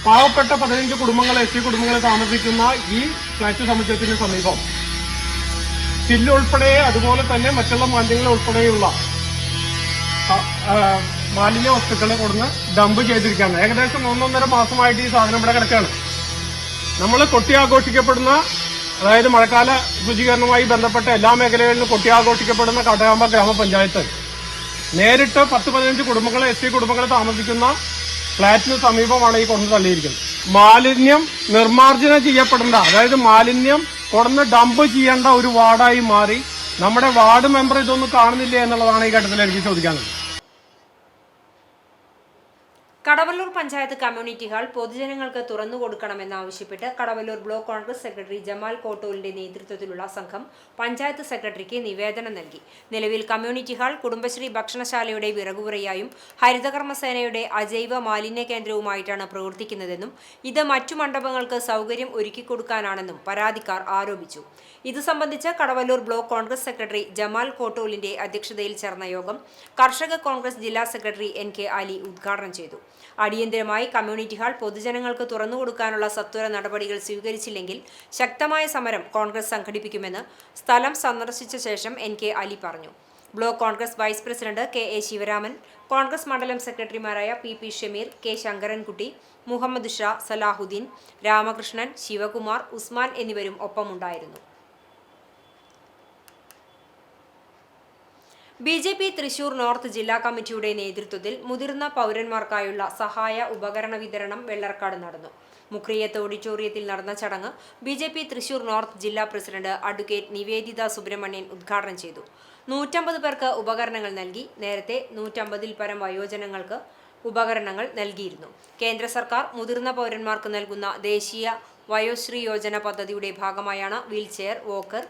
പാവപ്പെട്ട 15 കുടുംബങ്ങൾ SC കുടുംബങ്ങൾ താമസിക്കുന്ന ഈ ഫ്ലാറ്റ് സമുച്ചയത്തിന് സമീപം ചില്ലുൾപ്പെടെ അതുപോലെ തന്നെ മറ്റുള്ള മാലിന്യങ്ങൾ ഉൾപ്പെടെയുള്ള മാലിന്യ വസ്തുക്കൾ കൊടുന്ന് ഡംപ് ചെയ്തിരിക്കുകയാണ്. ഏകദേശം 1-1.5 മാസമായിട്ട് ഈ സാധനം ഇവിടെ കിടക്കുകയാണ്. നമ്മൾ കൊട്ടിയാഘോഷിക്കപ്പെടുന്ന, അതായത് മഴക്കാല ശുചീകരണവുമായി ബന്ധപ്പെട്ട എല്ലാ മേഖലകളിലും കൊട്ടിയാഘോഷിക്കപ്പെടുന്ന കാട്ടകമ്പാൽ ഗ്രാമപഞ്ചായത്ത് നേരിട്ട് 10-15 കുടുംബങ്ങൾ SC കുടുംബങ്ങൾ താമസിക്കുന്ന ഫ്ളാറ്റിന് സമീപമാണ് ഈ കൊണ്ടു തള്ളിയിരിക്കുന്നത്. മാലിന്യം നിർമ്മാർജ്ജനം ചെയ്യപ്പെടേണ്ട, അതായത് മാലിന്യം കൊടന്ന് ഡംപ് ചെയ്യേണ്ട ഒരു വാർഡായി മാറി. നമ്മുടെ വാർഡ് മെമ്പർ ഇതൊന്നും കാണുന്നില്ല എന്നുള്ളതാണ് ഈ ഘട്ടത്തിൽ എനിക്ക് ചോദിക്കാനുള്ളത്. കടവല്ലൂർ പഞ്ചായത്ത് കമ്മ്യൂണിറ്റി ഹാൾ പൊതുജനങ്ങൾക്ക് തുറന്നുകൊടുക്കണമെന്നാവശ്യപ്പെട്ട് Kadavallur block congress secretary Jamal കോട്ടൂലിന്റെ നേതൃത്വത്തിലുള്ള സംഘം പഞ്ചായത്ത് സെക്രട്ടറിക്ക് നിവേദനം നൽകി. നിലവിൽ കമ്മ്യൂണിറ്റി ഹാൾ കുടുംബശ്രീ ഭക്ഷണശാലയുടെ വിറകുപുരയായും ഹരിതകർമ്മസേനയുടെ അജൈവ മാലിന്യ കേന്ദ്രവുമായിട്ടാണ് പ്രവർത്തിക്കുന്നതെന്നും ഇത് മറ്റു മണ്ഡപങ്ങൾക്ക് സൗകര്യം ഒരുക്കിക്കൊടുക്കാനാണെന്നും പരാതിക്കാർ ആരോപിച്ചു. ഇത് സംബന്ധിച്ച് Kadavallur block congress secretary Jamal കോട്ടൂലിന്റെ അധ്യക്ഷതയിൽ ചേർന്ന യോഗം കർഷക കോൺഗ്രസ് ജില്ലാ സെക്രട്ടറി NK അലി ഉദ്ഘാടനം ചെയ്തു. അടിയന്തരമായി കമ്മ്യൂണിറ്റി ഹാൾ പൊതുജനങ്ങൾക്ക് തുറന്നുകൊടുക്കാനുള്ള സത്വര നടപടികൾ സ്വീകരിച്ചില്ലെങ്കിൽ ശക്തമായ സമരം കോൺഗ്രസ് സംഘടിപ്പിക്കുമെന്ന് സ്ഥലം സന്ദർശിച്ച ശേഷം NK അലി പറഞ്ഞു. Block Congress vice president KA Sivaraman, Congress മണ്ഡലം സെക്രട്ടറിമാരായ PP ഷമീർ, K ശങ്കരൻകുട്ടി, മുഹമ്മദ് ഷാ, സലാഹുദ്ദീൻ, രാമകൃഷ്ണൻ, ശിവകുമാർ, ഉസ്മാൻ എന്നിവരും ഒപ്പമുണ്ടായിരുന്നു. BJP തൃശൂർ നോർത്ത് ജില്ലാ കമ്മിറ്റിയുടെ നേതൃത്വത്തിൽ മുതിർന്ന പൗരന്മാർക്കായുള്ള സഹായ ഉപകരണ വിതരണം വെള്ളർക്കാട് നടന്നു. മുക്രിയത്ത് ഓഡിറ്റോറിയത്തിൽ നടന്ന ചടങ്ങ് BJP തൃശൂർ നോർത്ത് ജില്ലാ പ്രസിഡന്റ് അഡ്വക്കേറ്റ് നിവേദിത സുബ്രഹ്മണ്യൻ ഉദ്ഘാടനം ചെയ്തു. 150 പേർക്ക് ഉപകരണങ്ങൾ നൽകി. നേരത്തെ 150-ൽ പരം വയോജനങ്ങൾക്ക് ഉപകരണങ്ങൾ നൽകിയിരുന്നു. കേന്ദ്ര സർക്കാർ മുതിർന്ന പൗരന്മാർക്ക് നൽകുന്ന ദേശീയ വയോശ്രീ യോജന പദ്ധതിയുടെ ഭാഗമായാണ് വീൽചെയർ, വോക്കർ,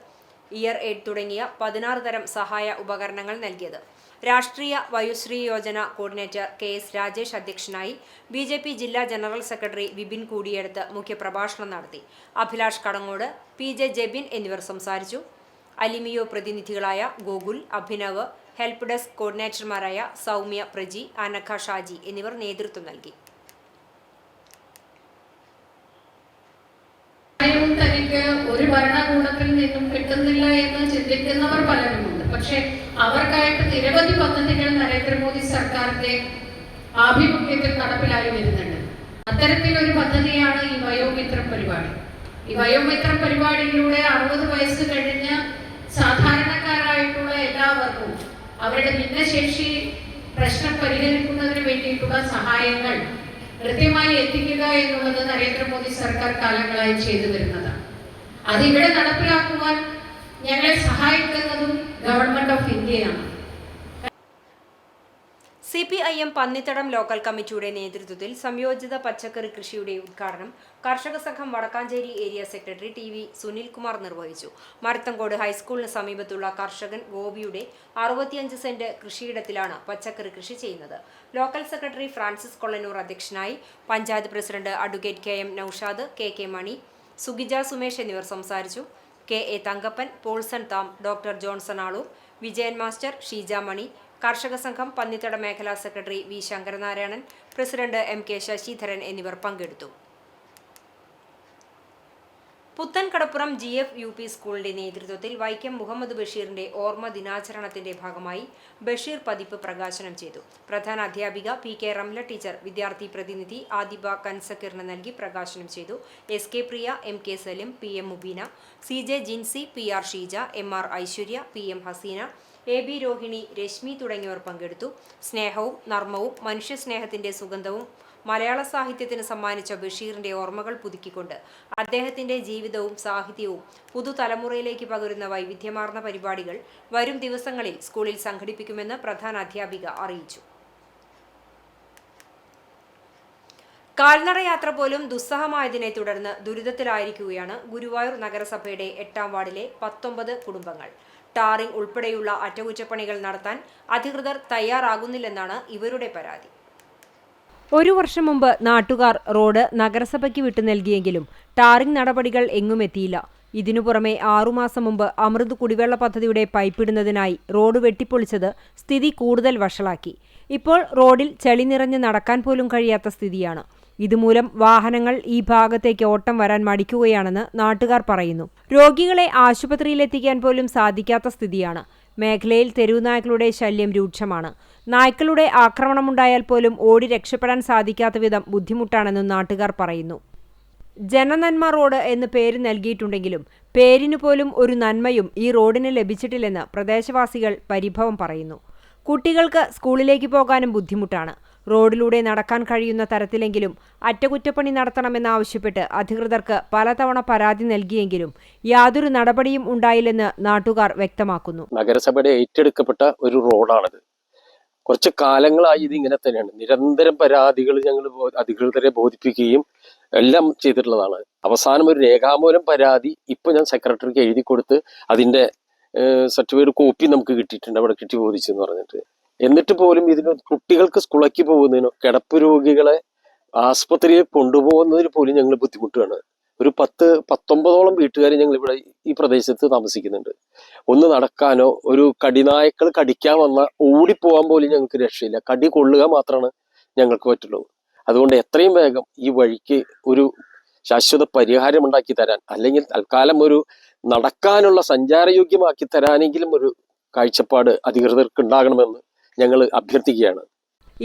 ഇയർ എയ്ഡ് തുടങ്ങിയ 16 തരം സഹായ ഉപകരണങ്ങൾ നൽകിയത്. രാഷ്ട്രീയ വയോശ്രീ യോജന കോർഡിനേറ്റർ KS രാജേഷ് അധ്യക്ഷനായി. BJP ജില്ലാ ജനറൽ സെക്രട്ടറി വിപിൻ കൂടിയെടുത്ത് മുഖ്യപ്രഭാഷണം നടത്തി. അഭിലാഷ് കടങ്ങോട്, PJ ജെബിൻ എന്നിവർ സംസാരിച്ചു. അലിമിയോ പ്രതിനിധികളായ ഗോകുൽ, അഭിനവ്, ഹെൽപ്പ് ഡെസ്ക് കോർഡിനേറ്റർമാരായ സൗമ്യ, പ്രജി, അനഘ, ഷാജി എന്നിവർ നേതൃത്വം നൽകി. തനിക്ക് ഒരു ഭരണകൂടത്തിൽ നിന്നും കിട്ടുന്നില്ല എന്ന് ചിന്തിക്കുന്നവർ പലരുമുണ്ട്. പക്ഷെ അവർക്കായിട്ട് നിരവധി പദ്ധതികൾ നരേന്ദ്രമോദി സർക്കാരിന്റെ ആഭിമുഖ്യത്തിൽ നടപ്പിലായി വരുന്നുണ്ട്. അത്തരത്തിലൊരു പദ്ധതിയാണ് ഈ വയോമിത്രം പരിപാടി. ഈ വയോമിത്രം പരിപാടിയിലൂടെ 60 വയസ്സ് കഴിഞ്ഞ സാധാരണക്കാരായിട്ടുള്ള എല്ലാവർക്കും അവരുടെ ഭിന്നശേഷി പ്രശ്നം പരിഹരിക്കുന്നതിന് വേണ്ടിയിട്ടുള്ള സഹായങ്ങൾ കൃത്യമായി എത്തിക്കുക എന്നുള്ളത് നരേന്ദ്രമോദി സർക്കാർ കാലങ്ങളായി ചെയ്തു വരുന്നതാണ്. അതിവിടെ നടപ്പിലാക്കുവാൻ ഞങ്ങളെ സഹായിക്കുന്നതും ഗവൺമെന്റ് ഓഫ് ഇന്ത്യയാണ്. CPIM പന്നിത്തടം ലോക്കൽ കമ്മിറ്റിയുടെ നേതൃത്വത്തിൽ സംയോജിത പച്ചക്കറി കൃഷിയുടെ ഉദ്ഘാടനം കർഷക സംഘം Vadakkanchery area secretary TV Sunilkumar നിർവഹിച്ചു. മരത്തങ്കോട് ഹൈസ്കൂളിന് സമീപത്തുള്ള കർഷകൻ ഗോപിയുടെ 65 സെന്റ് കൃഷിയിടത്തിലാണ് പച്ചക്കറി കൃഷി ചെയ്യുന്നത്. ലോക്കൽ സെക്രട്ടറി ഫ്രാൻസിസ് കൊള്ളനൂർ അധ്യക്ഷനായി. Panchayat president advocate KM Naushad, KK Mani, സുഗിജ സുമേഷ് എന്നിവർ സംസാരിച്ചു. KA Thankappan, Paulson Tham, doctor Johnson Aloor, Vijayan master, Sheeja Mani, Karshaka Sangham Pannithada മേഖലാ secretary V Sankaranarayanan, president MK Sasidharan എന്നിവർ പങ്കെടുത്തു. പുത്തൻകടപ്പുറം GF UP സ്കൂളിന്റെ നേതൃത്വത്തിൽ വൈക്കം മുഹമ്മദ് ബഷീറിന്റെ ഓർമ്മ ദിനാചരണത്തിന്റെ ഭാഗമായി ബഷീർ പതിപ്പ് പ്രകാശനം ചെയ്തു. പ്രധാന അധ്യാപിക PK റംല ടീച്ചർ വിദ്യാർത്ഥി പ്രതിനിധി ആദിബ കൻസക്കിറിന് നൽകി പ്രകാശനം ചെയ്തു. SK പ്രിയ, MK Salim, PM Mubeena, CJ Jincy, PR Sheeja, MR Aishwarya, PM Hasina, AB Rohini, Rashmi തുടങ്ങിയവർ പങ്കെടുത്തു. സ്നേഹവും നർമ്മവും മനുഷ്യസ്നേഹത്തിന്റെ സുഗന്ധവും മലയാള സാഹിത്യത്തിന് സമ്മാനിച്ച ബഷീറിന്റെ ഓർമ്മകൾ പുതുക്കിക്കൊണ്ട് അദ്ദേഹത്തിന്റെ ജീവിതവും സാഹിത്യവും പുതുതലമുറയിലേക്ക് പകരുന്ന വൈവിധ്യമാർന്ന പരിപാടികൾ വരും ദിവസങ്ങളിൽ സ്കൂളിൽ സംഘടിപ്പിക്കുമെന്ന് പ്രധാന അധ്യാപിക അറിയിച്ചു. കാൽനടയാത്ര പോലും ദുസ്സഹമായതിനെ തുടർന്ന് ദുരിതത്തിലായിരിക്കുകയാണ് ഗുരുവായൂർ നഗരസഭയുടെ 8ാം വാർഡിലെ 19 കുടുംബങ്ങൾ. ടാറിംഗ് ഉൾപ്പെടെയുള്ള അറ്റകുറ്റപ്പണികൾ നടത്താൻ അധികൃതർ തയ്യാറാകുന്നില്ലെന്നാണ് ഇവരുടെ പരാതി. 1 വർഷം മുമ്പ് നാട്ടുകാർ റോഡ് നഗരസഭയ്ക്ക് വിട്ടു നൽകിയെങ്കിലും ടാറിംഗ് നടപടികൾ എങ്ങുമെത്തിയില്ല. ഇതിനു പുറമെ 6 മാസം മുമ്പ് അമൃത് കുടിവെള്ള പദ്ധതിയുടെ പൈപ്പിടുന്നതിനായി റോഡ് വെട്ടിപ്പൊളിച്ചത് സ്ഥിതി കൂടുതൽ വഷളാക്കി. ഇപ്പോൾ റോഡിൽ ചെളി നിറഞ്ഞ് നടക്കാൻ പോലും കഴിയാത്ത സ്ഥിതിയാണ്. ഇതുമൂലം വാഹനങ്ങൾ ഈ ഭാഗത്തേക്ക് ഓട്ടം വരാൻ മടിക്കുകയാണെന്ന് നാട്ടുകാർ പറയുന്നു. രോഗികളെ ആശുപത്രിയിലെത്തിക്കാൻ പോലും സാധിക്കാത്ത സ്ഥിതിയാണ്. മേഖലയിൽ തെരുവുനായ്ക്കളുടെ ശല്യം രൂക്ഷമാണ്. നായ്ക്കളുടെ ആക്രമണമുണ്ടായാൽ പോലും ഓടി രക്ഷപ്പെടാൻ സാധിക്കാത്ത വിധം ബുദ്ധിമുട്ടാണെന്നും നാട്ടുകാർ പറയുന്നു. ജനനന്മ റോഡ് എന്ന് പേര് നൽകിയിട്ടുണ്ടെങ്കിലും പേരിനു പോലും ഒരു നന്മയും ഈ റോഡിന് ലഭിച്ചിട്ടില്ലെന്ന് പ്രദേശവാസികൾ പരിഭവം പറയുന്നു. കുട്ടികൾക്ക് സ്കൂളിലേക്ക് പോകാനും ബുദ്ധിമുട്ടാണ്. റോഡിലൂടെ നടക്കാൻ കഴിയുന്ന തരത്തിലെങ്കിലും അറ്റകുറ്റപ്പണി നടത്തണമെന്നാവശ്യപ്പെട്ട് അധികൃതർക്ക് പലതവണ പരാതി നൽകിയെങ്കിലും യാതൊരു നടപടിയും ഉണ്ടായില്ലെന്ന് നാട്ടുകാർ വ്യക്തമാക്കുന്നു. നഗരസഭയുടെ ഏറ്റെടുക്കപ്പെട്ട ഒരു റോഡാണിത്. കുറച്ച് കാലങ്ങളായി ഇതിങ്ങനെ തന്നെയാണ്. നിരന്തരം പരാതികൾ ഞങ്ങൾ അധികൃതരെ ബോധിപ്പിക്കുകയും എല്ലാം ചെയ്തിട്ടുള്ളതാണ്. അവസാനം ഒരു രേഖാമൂലം പരാതി ഇപ്പൊ ഞാൻ സെക്രട്ടറിക്ക് എഴുതി കൊടുത്ത് അതിന്റെ സർട്ടിഫിക്കറ്റ് കോപ്പി നമുക്ക് കിട്ടിയിട്ടുണ്ട്, അവിടെ കിട്ടി ബോധിച്ചെന്ന് പറഞ്ഞിട്ട്. എന്നിട്ട് പോലും ഇതിന് കുട്ടികൾക്ക് സ്കൂളിലേക്ക് പോകുന്നതിനോ കിടപ്പ് രോഗികളെ ആസ്പത്രിയിൽ കൊണ്ടുപോകുന്നതിന് പോലും ഞങ്ങൾ ബുദ്ധിമുട്ടാണ്. ഒരു 10-19ഓളം വീട്ടുകാർ ഞങ്ങൾ ഇവിടെ ഈ പ്രദേശത്ത് താമസിക്കുന്നുണ്ട്. ഒന്ന് നടക്കാനോ ഒരു കടിനായ്ക്കൾ കടിക്കാൻ വന്നാൽ ഓടിപ്പോകാൻ പോലും ഞങ്ങൾക്ക് രക്ഷയില്ല. കടി കൊള്ളുക മാത്രമാണ് ഞങ്ങൾക്ക് പറ്റുള്ളൂ. അതുകൊണ്ട് എത്രയും വേഗം ഈ വഴിക്ക് ഒരു ശാശ്വത പരിഹാരമുണ്ടാക്കി തരാൻ, അല്ലെങ്കിൽ തൽക്കാലം ഒരു നടക്കാനുള്ള സഞ്ചാരയോഗ്യമാക്കി തരാനെങ്കിലും ഒരു കാഴ്ചപ്പാട് അധികൃതർക്ക് ഉണ്ടാകണമെന്ന് ഞങ്ങൾ അഭ്യർത്ഥിക്കുകയാണ്.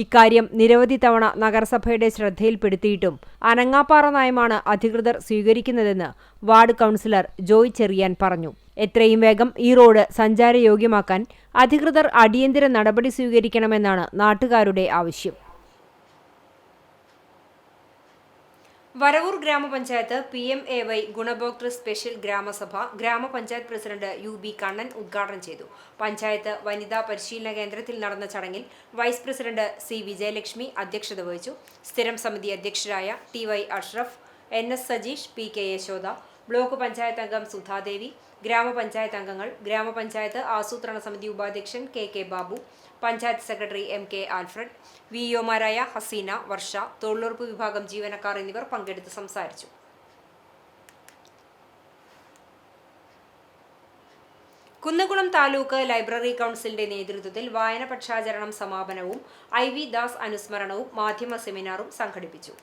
ഇക്കാര്യം നിരവധി തവണ നഗരസഭയുടെ ശ്രദ്ധയിൽപ്പെടുത്തിയിട്ടും അനങ്ങാപ്പാറ നയമാണ് അധികൃതർ സ്വീകരിക്കുന്നതെന്ന് വാർഡ് കൗൺസിലർ ജോയ് ചെറിയാൻ പറഞ്ഞു. എത്രയും വേഗം ഈ റോഡ് സഞ്ചാരയോഗ്യമാക്കാൻ അധികൃതർ അടിയന്തര നടപടി സ്വീകരിക്കണമെന്നാണ് നാട്ടുകാരുടെ ആവശ്യം. വരവൂർ ഗ്രാമപഞ്ചായത്ത് PMAY ഗുണഭോക്തൃ സ്പെഷ്യൽ ഗ്രാമസഭ ഗ്രാമപഞ്ചായത്ത് പ്രസിഡന്റ് UB കണ്ണൻ ഉദ്ഘാടനം ചെയ്തു. പഞ്ചായത്ത് വനിതാ പരിശീലന കേന്ദ്രത്തിൽ നടന്ന ചടങ്ങിൽ വൈസ് പ്രസിഡന്റ് C വിജയലക്ഷ്മി അധ്യക്ഷത വഹിച്ചു. സ്ഥിരം സമിതി അധ്യക്ഷരായ TY Ashraf, NS Sajeesh, PK Yashoda, block panchayat അംഗം സുധാദേവി, ഗ്രാമപഞ്ചായത്ത് അംഗങ്ങൾ, ഗ്രാമപഞ്ചായത്ത് ആസൂത്രണ സമിതി ഉപാധ്യക്ഷൻ KK Babu, panchayat secretary MK Alfred, VEOമാരായ ഹസീന, വർഷ, തൊഴിലുറപ്പ് വിഭാഗം ജീവനക്കാർ എന്നിവർ പങ്കെടുത്ത് സംസാരിച്ചു. കുന്നംകുളം താലൂക്ക് ലൈബ്രറി കൗൺസിലിന്റെ നേതൃത്വത്തിൽ വായന പക്ഷാചരണം സമാപനവും IV ദാസ് അനുസ്മരണവും മാധ്യമ സെമിനാറും സംഘടിപ്പിച്ചു.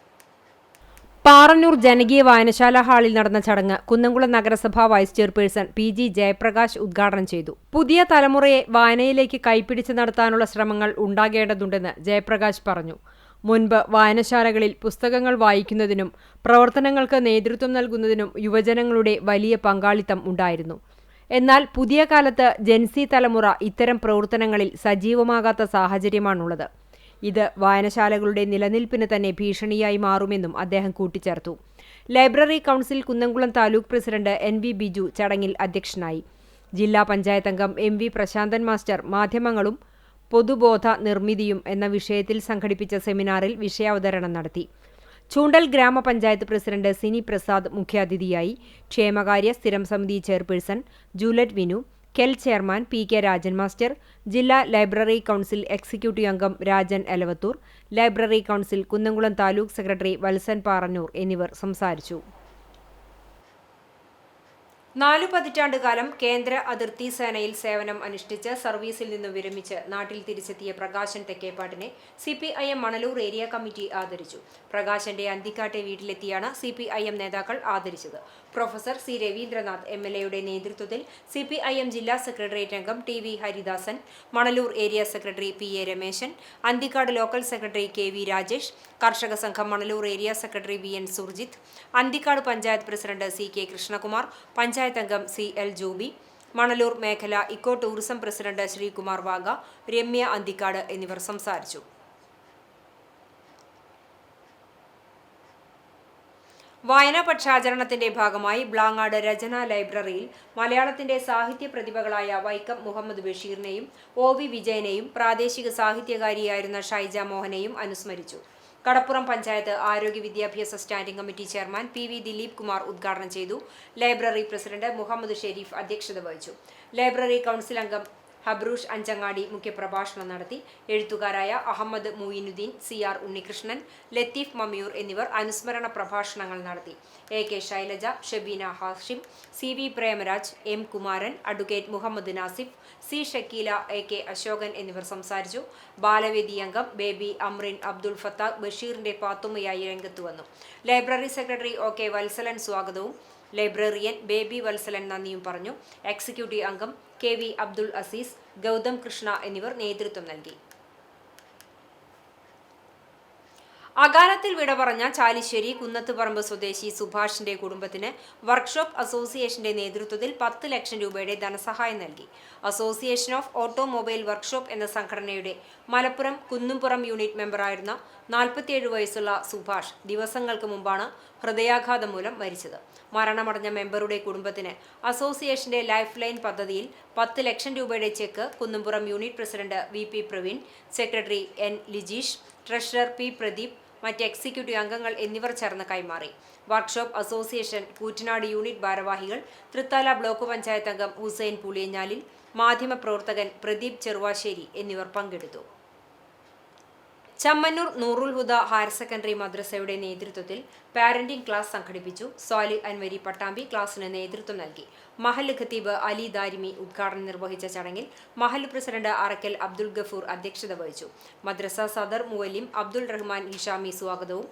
പാറന്നൂർ ജനകീയ വായനശാല ഹാളിൽ നടന്ന ചടങ്ങ് കുന്നംകുളം നഗരസഭാ വൈസ് ചെയർപേഴ്സൺ PG ജയപ്രകാശ് ഉദ്ഘാടനം ചെയ്തു. പുതിയ തലമുറയെ വായനയിലേക്ക് കൈപ്പിടിച്ച് നടത്താനുള്ള ശ്രമങ്ങൾ ഉണ്ടാകേണ്ടതുണ്ടെന്ന് ജയപ്രകാശ് പറഞ്ഞു. മുൻപ് വായനശാലകളിൽ പുസ്തകങ്ങൾ വായിക്കുന്നതിനും പ്രവർത്തനങ്ങൾക്ക് നേതൃത്വം നൽകുന്നതിനും യുവജനങ്ങളുടെ വലിയ പങ്കാളിത്തം ഉണ്ടായിരുന്നു. എന്നാൽ പുതിയ കാലത്ത് ജെൻസി തലമുറ ഇത്തരം പ്രവർത്തനങ്ങളിൽ സജീവമാകാത്ത സാഹചര്യമാണുള്ളത്. ഇത് വായനശാലകളുടെ നിലനിൽപ്പിന് തന്നെ ഭീഷണിയായി മാറുമെന്നും അദ്ദേഹം കൂട്ടിച്ചേർത്തു. Library council Kunnamkulam taluk president NV Biju ചടങ്ങിൽ അധ്യക്ഷനായി. ജില്ലാ പഞ്ചായത്ത് അംഗം MV പ്രശാന്തൻ മാസ്റ്റർ മാധ്യമങ്ങളും പൊതുബോധ നിർമ്മിതിയും എന്ന വിഷയത്തിൽ സംഘടിപ്പിച്ച സെമിനാറിൽ വിഷയാവതരണം നടത്തി. ചൂണ്ടൽ ഗ്രാമപഞ്ചായത്ത് പ്രസിഡന്റ് സിനി പ്രസാദ് മുഖ്യാതിഥിയായി. ക്ഷേമകാര്യ സ്ഥിരം സമിതി chairperson Juliet Vinu, KEL chairman PK Rajan master, ജില്ലാ ലൈബ്രറി കൗൺസിൽ എക്സിക്യൂട്ടീവ് അംഗം Rajan Elavathur, library council Kunnamkulam taluk secretary Valsan Parannur എന്നിവർ സംസാരിച്ചു. 4 പതിറ്റാണ്ടുകാലം കേന്ദ്ര അതിർത്തി സേനയിൽ സേവനം അനുഷ്ഠിച്ച് സർവീസിൽ നിന്നും വിരമിച്ച് നാട്ടിൽ തിരിച്ചെത്തിയ പ്രകാശൻ തെക്കേപ്പാട്ടിനെ CPIM മണലൂർ ഏരിയ കമ്മിറ്റി ആദരിച്ചു. പ്രകാശന്റെ അന്തിക്കാട്ടെ വീട്ടിലെത്തിയാണ് CPIM നേതാക്കൾ ആദരിച്ചത്. പ്രൊഫസർ C രവീന്ദ്രനാഥ് MLAയുടെ നേതൃത്വത്തിൽ CPIM ജില്ലാ സെക്രട്ടേറിയറ്റ് അംഗം TV Haridasan, Manalur area secretary PA Rameshan, Anthikad local secretary KV Rajesh, Karshaka Sangham Manalur area secretary VN Surjith, Anthikad panchayat president CK Krishnakumar, panchayat അംഗം CL ജോബി, മണലൂർ മേഖല eco tourism president Sreekumar Vaga, Ramya Anthikad എന്നിവർ സംസാരിച്ചു. വായനാ പക്ഷാചരണത്തിന്റെ ഭാഗമായി ബ്ലാങ്ങാട് രചന ലൈബ്രറിയിൽ മലയാളത്തിന്റെ സാഹിത്യ പ്രതിഭകളായ വൈക്കം മുഹമ്മദ് ബഷീറിനെയും OV വിജയനെയും പ്രാദേശിക സാഹിത്യകാരിയായിരുന്ന ഷൈജ മോഹനെയും അനുസ്മരിച്ചു. കടപ്പുറം പഞ്ചായത്ത് ആരോഗ്യ വിദ്യാഭ്യാസ standing committee chairman PV Dileep Kumar ഉദ്ഘാടനം ചെയ്തു. ലൈബ്രറി പ്രസിഡന്റ് മുഹമ്മദ് ഷെരീഫ് അധ്യക്ഷത വഹിച്ചു. ലൈബ്രറി കൗൺസിൽ അംഗം ഹബ്രൂഷ് അഞ്ചങ്ങാടി മുഖ്യപ്രഭാഷണം നടത്തി. എഴുത്തുകാരായ അഹമ്മദ് മുയിനുദ്ദീൻ, CR ഉണ്ണികൃഷ്ണൻ, ലത്തീഫ് മമ്യൂർ എന്നിവർ അനുസ്മരണ പ്രഭാഷണങ്ങൾ നടത്തി. AK Shailaja, Shabeena Hashim, CV Premaraj, M Kumaran, advocate Muhammad Nasif, C Shakeela, AK Ashokan എന്നിവർ സംസാരിച്ചു. ബാലവേദി അംഗം ബേബി അമ്രിൻ അബ്ദുൾ ഫത്താഖ് ബഷീറിന്റെ പാത്തുമ്മയായി രംഗത്ത് വന്നു. ലൈബ്രറി സെക്രട്ടറി OK വത്സലൻ സ്വാഗതവും ലൈബ്രറിയൻ ബേബി വത്സലൻ നന്ദിയും പറഞ്ഞു. എക്സിക്യൂട്ടീവ് അംഗം KV അബ്ദുൾ അസീസ്, ഗൗതം കൃഷ്ണ എന്നിവർ നേതൃത്വം നൽകി. അകാലത്തിൽ വിട പറഞ്ഞ ചാലിശ്ശേരി കുന്നത്തുപറമ്പ് സ്വദേശി സുഭാഷിന്റെ കുടുംബത്തിന് വർക്ക്ഷോപ്പ് അസോസിയേഷന്റെ നേതൃത്വത്തിൽ 10 ലക്ഷം രൂപയുടെ ധനസഹായം നൽകി. അസോസിയേഷൻ ഓഫ് ഓട്ടോമൊബൈൽ വർക്ക്ഷോപ്പ് എന്ന സംഘടനയുടെ മലപ്പുറം കുന്നുംപുറം യൂണിറ്റ് മെമ്പറായിരുന്ന 47 വയസ്സുള്ള സുഭാഷ് ദിവസങ്ങൾക്ക് മുമ്പാണ് ഹൃദയാഘാതം മൂലം മരിച്ചത്. മരണമടഞ്ഞ മെമ്പറുടെ കുടുംബത്തിന് അസോസിയേഷന്റെ ലൈഫ് ലൈൻ പദ്ധതിയിൽ 10 ലക്ഷം രൂപയുടെ check Kunnumpuram unit president VP Praveen, secretary N Lijeesh, treasurer P Pradeep, മറ്റ് എക്സിക്യൂട്ടീവ് അംഗങ്ങൾ എന്നിവർ ചേർന്ന് കൈമാറി. വർക്ക്ഷോപ്പ് അസോസിയേഷൻ കൂറ്റനാട് യൂണിറ്റ് ഭാരവാഹികൾ, തൃത്താല ബ്ലോക്ക് പഞ്ചായത്ത് അംഗം ഹുസൈൻ പുളിയഞ്ഞാലിൽ, മാധ്യമപ്രവർത്തകൻ പ്രദീപ് ചെറുവാശ്ശേരി എന്നിവർ പങ്കെടുത്തു. ചമ്മന്നൂർ നൂറുൽ ഹുദ ഹയർ സെക്കൻഡറി മദ്രസയുടെ നേതൃത്വത്തിൽ പാരന്റിംഗ് ക്ലാസ് സംഘടിപ്പിച്ചു. സ്വാലിഹ് അൻവരി പട്ടാമ്പി ക്ലാസിന് നേതൃത്വം നൽകി. മഹല്ല് ഖത്തീബ് അലി ദാരിമി ഉദ്ഘാടനം നിർവഹിച്ച ചടങ്ങിൽ മഹല്ല് പ്രസിഡന്റ് അറക്കൽ അബ്ദുൽ ഗഫൂർ അധ്യക്ഷത വഹിച്ചു. മദ്രസ സദർ മുവല്ലിം അബ്ദുൾ റഹ്മാൻ ഹിഷാമി സ്വാഗതവും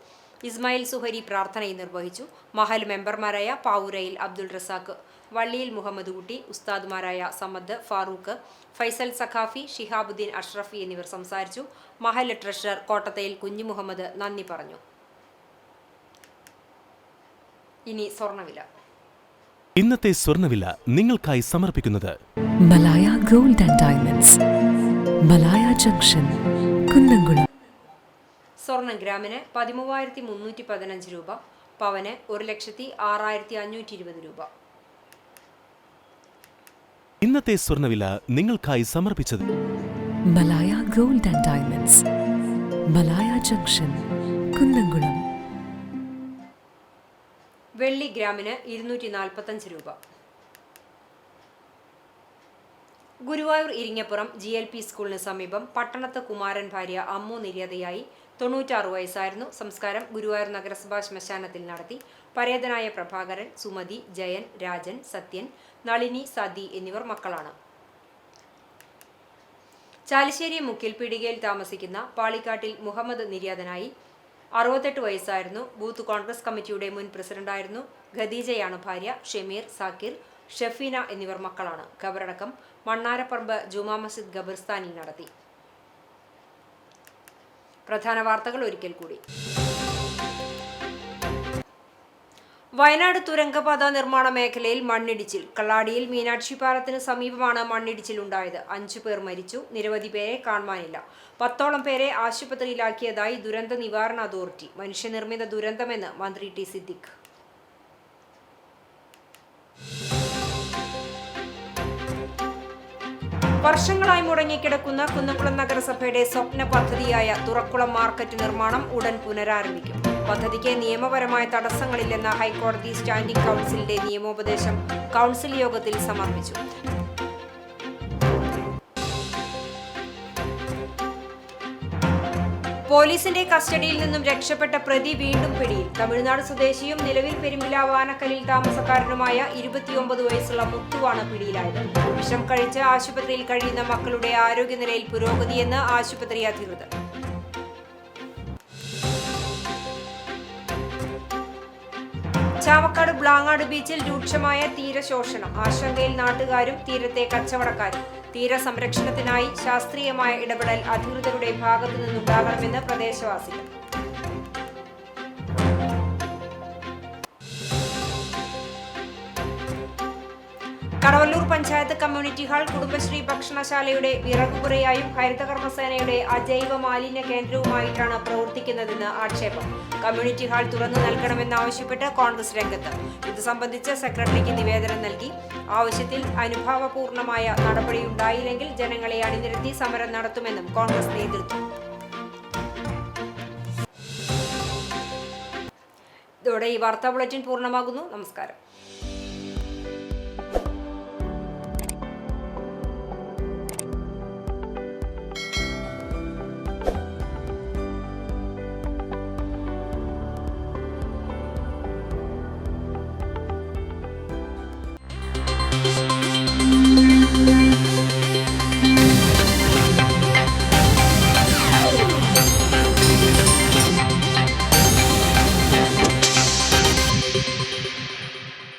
ഇസ്മായിൽ സുഹരി പ്രാർത്ഥനയും നിർവഹിച്ചു. മഹല്ല് മെമ്പർമാരായ പാവൂരയിൽ അബ്ദുൾ റസാഖ്, വള്ളിയിൽ മുഹമ്മദ് കുട്ടി, ഉസ്താദുമാരായ സമദ്, ഫാറൂഖ്, ഫൈസൽ സഖാഫി, ഷിഹാബുദ്ദീൻ അഷ്റഫി എന്നിവർ സംസാരിച്ചു. മഹല്ല് ട്രഷറർ കോട്ടത്തയിൽ കുഞ്ഞു മുഹമ്മദ് നന്ദി പറഞ്ഞു. ഇനി സ്വർണ്ണവില. ഇന്നത്തെ സ്വർണ്ണവില നിങ്ങൾക്കായി സമർപ്പിക്കുന്നത് Malaya gold and diamonds, Malaya junction, Kunnamkulam. സ്വർണ്ണം ഗ്രാമിന് 13,315 രൂപ, പവന് 1,06,520 രൂപ. ഇന്നത്തെ സ്വർണ്ണവില നിങ്ങൾക്കായി സമർപ്പിച്ചത് Malaya gold and diamonds, Malaya junction, Kunnamkulam. വെള്ളി ഗ്രാമിന് 245 രൂപ. ഗുരുവായൂർ ഇരിങ്ങപ്പുറം GLP സ്കൂളിന് സമീപം പട്ടണത്ത് കുമാരൻ ഭാര്യ അമ്മു നിര്യാതയായി. 96 വയസ്സായിരുന്നു. സംസ്കാരം ഗുരുവായൂർ നഗരസഭാ ശ്മശാനത്തിൽ നടത്തി. പരേതനായ പ്രഭാകരൻ, സുമതി, ജയൻ, രാജൻ, സത്യൻ, നളിനി, സതി എന്നിവർ മക്കളാണ്. ചാലിശ്ശേരി മുക്കിൽ പീടികയിൽ താമസിക്കുന്ന പാളിക്കാട്ടിൽ മുഹമ്മദ് നിര്യാതനായി. 68 വയസ്സായിരുന്നു. ബൂത്ത് കോൺഗ്രസ് കമ്മിറ്റിയുടെ മുൻ പ്രസിഡന്റായിരുന്നു. ഖദീജയാണ് ഭാര്യ. ഷമീർ, സാക്കിർ, ഷഫീന എന്നിവർ മക്കളാണ്. ഖബറടക്കം മണ്ണാരപ്പറമ്പ് ജുമാ മസ്ജിദ് ഖബർസ്ഥാനിൽ നടത്തി. പ്രധാന വാർത്തകൾ ഒരിക്കൽ കൂടി. വയനാട് തുരങ്കപാത നിർമ്മാണ മേഖലയിൽ മണ്ണിടിച്ചിൽ. കള്ളാടിയിൽ മീനാക്ഷി പാലത്തിന് സമീപമാണ് മണ്ണിടിച്ചിലുണ്ടായത്. 5 പേർ മരിച്ചു. നിരവധി പേരെ കാണാനില്ല. 10ഓളം പേരെ ആശുപത്രിയിലാക്കിയതായി ദുരന്ത നിവാരണ അതോറിറ്റി. മനുഷ്യനിർമ്മിത ദുരന്തമെന്ന് മന്ത്രി ടി സിദ്ദിഖ്. വർഷങ്ങളായി മുടങ്ങിക്കിടക്കുന്ന കുന്നംകുളം നഗരസഭയുടെ സ്വപ്ന പദ്ധതിയായ തുറക്കുളം മാർക്കറ്റ് നിർമ്മാണം ഉടൻ പുനരാരംഭിക്കും. പദ്ധതിക്ക് നിയമപരമായ തടസ്സങ്ങളില്ലെന്ന ഹൈക്കോടതി സ്റ്റാൻഡിംഗ് കൗൺസിലിന്റെ നിയമോപദേശം കൗൺസിൽ യോഗത്തിൽ സമർപ്പിച്ചു. പോലീസിന്റെ കസ്റ്റഡിയിൽ നിന്നും രക്ഷപ്പെട്ട പ്രതി വീണ്ടും പിടിയിൽ. തമിഴ്നാട് സ്വദേശിയും നിലവിൽ പെരുമ്പിലാവ് ആനക്കലിൽ താമസക്കാരനുമായ 29 വയസ്സുള്ള മുത്തുവാണ് പിടിയിലായത്. വിഷം കഴിച്ച് ആശുപത്രിയിൽ കഴിയുന്ന മക്കളുടെ ആരോഗ്യനിലയിൽ പുരോഗതിയെന്ന് ആശുപത്രി അധികൃതർ. ചാവക്കാട് ബ്ലാങ്ങാട് ബീച്ചിൽ രൂക്ഷമായ തീരശോഷണം. ആശങ്കയിൽ നാട്ടുകാരും തീരത്തെ കച്ചവടക്കാരും. തീരസംരക്ഷണത്തിനായി ശാസ്ത്രീയമായ ഇടപെടൽ അധികൃതരുടെ ഭാഗത്തു നിന്നുണ്ടാകണമെന്ന് പ്രദേശവാസികൾ. കടവല്ലൂർ പഞ്ചായത്ത് കമ്മ്യൂണിറ്റി ഹാൾ കുടുംബശ്രീ ഭക്ഷണശാലയുടെ വിറകുപുരയായും ഹരിതകർമ്മസേനയുടെ അജൈവ മാലിന്യ കേന്ദ്രവുമായിട്ടാണ് പ്രവർത്തിക്കുന്നതെന്ന് ആക്ഷേപം. കമ്മ്യൂണിറ്റി ഹാൾ തുറന്നു നൽകണമെന്നാവശ്യപ്പെട്ട് കോൺഗ്രസ് രംഗത്ത്. ഇത് സംബന്ധിച്ച് സെക്രട്ടറിക്ക് നിവേദനം നൽകി. ആവശ്യത്തിൽ അനുഭാവപൂർണമായ നടപടിയുണ്ടായില്ലെങ്കിൽ ജനങ്ങളെ അണിനിരത്തി സമരം നടത്തുമെന്നും കോൺഗ്രസ് നേതൃത്വം. ഇതോടെ ഈ വാർത്താ ബുള്ളറ്റിൻ പൂർണ്ണമാകുന്നു. നമസ്കാരം.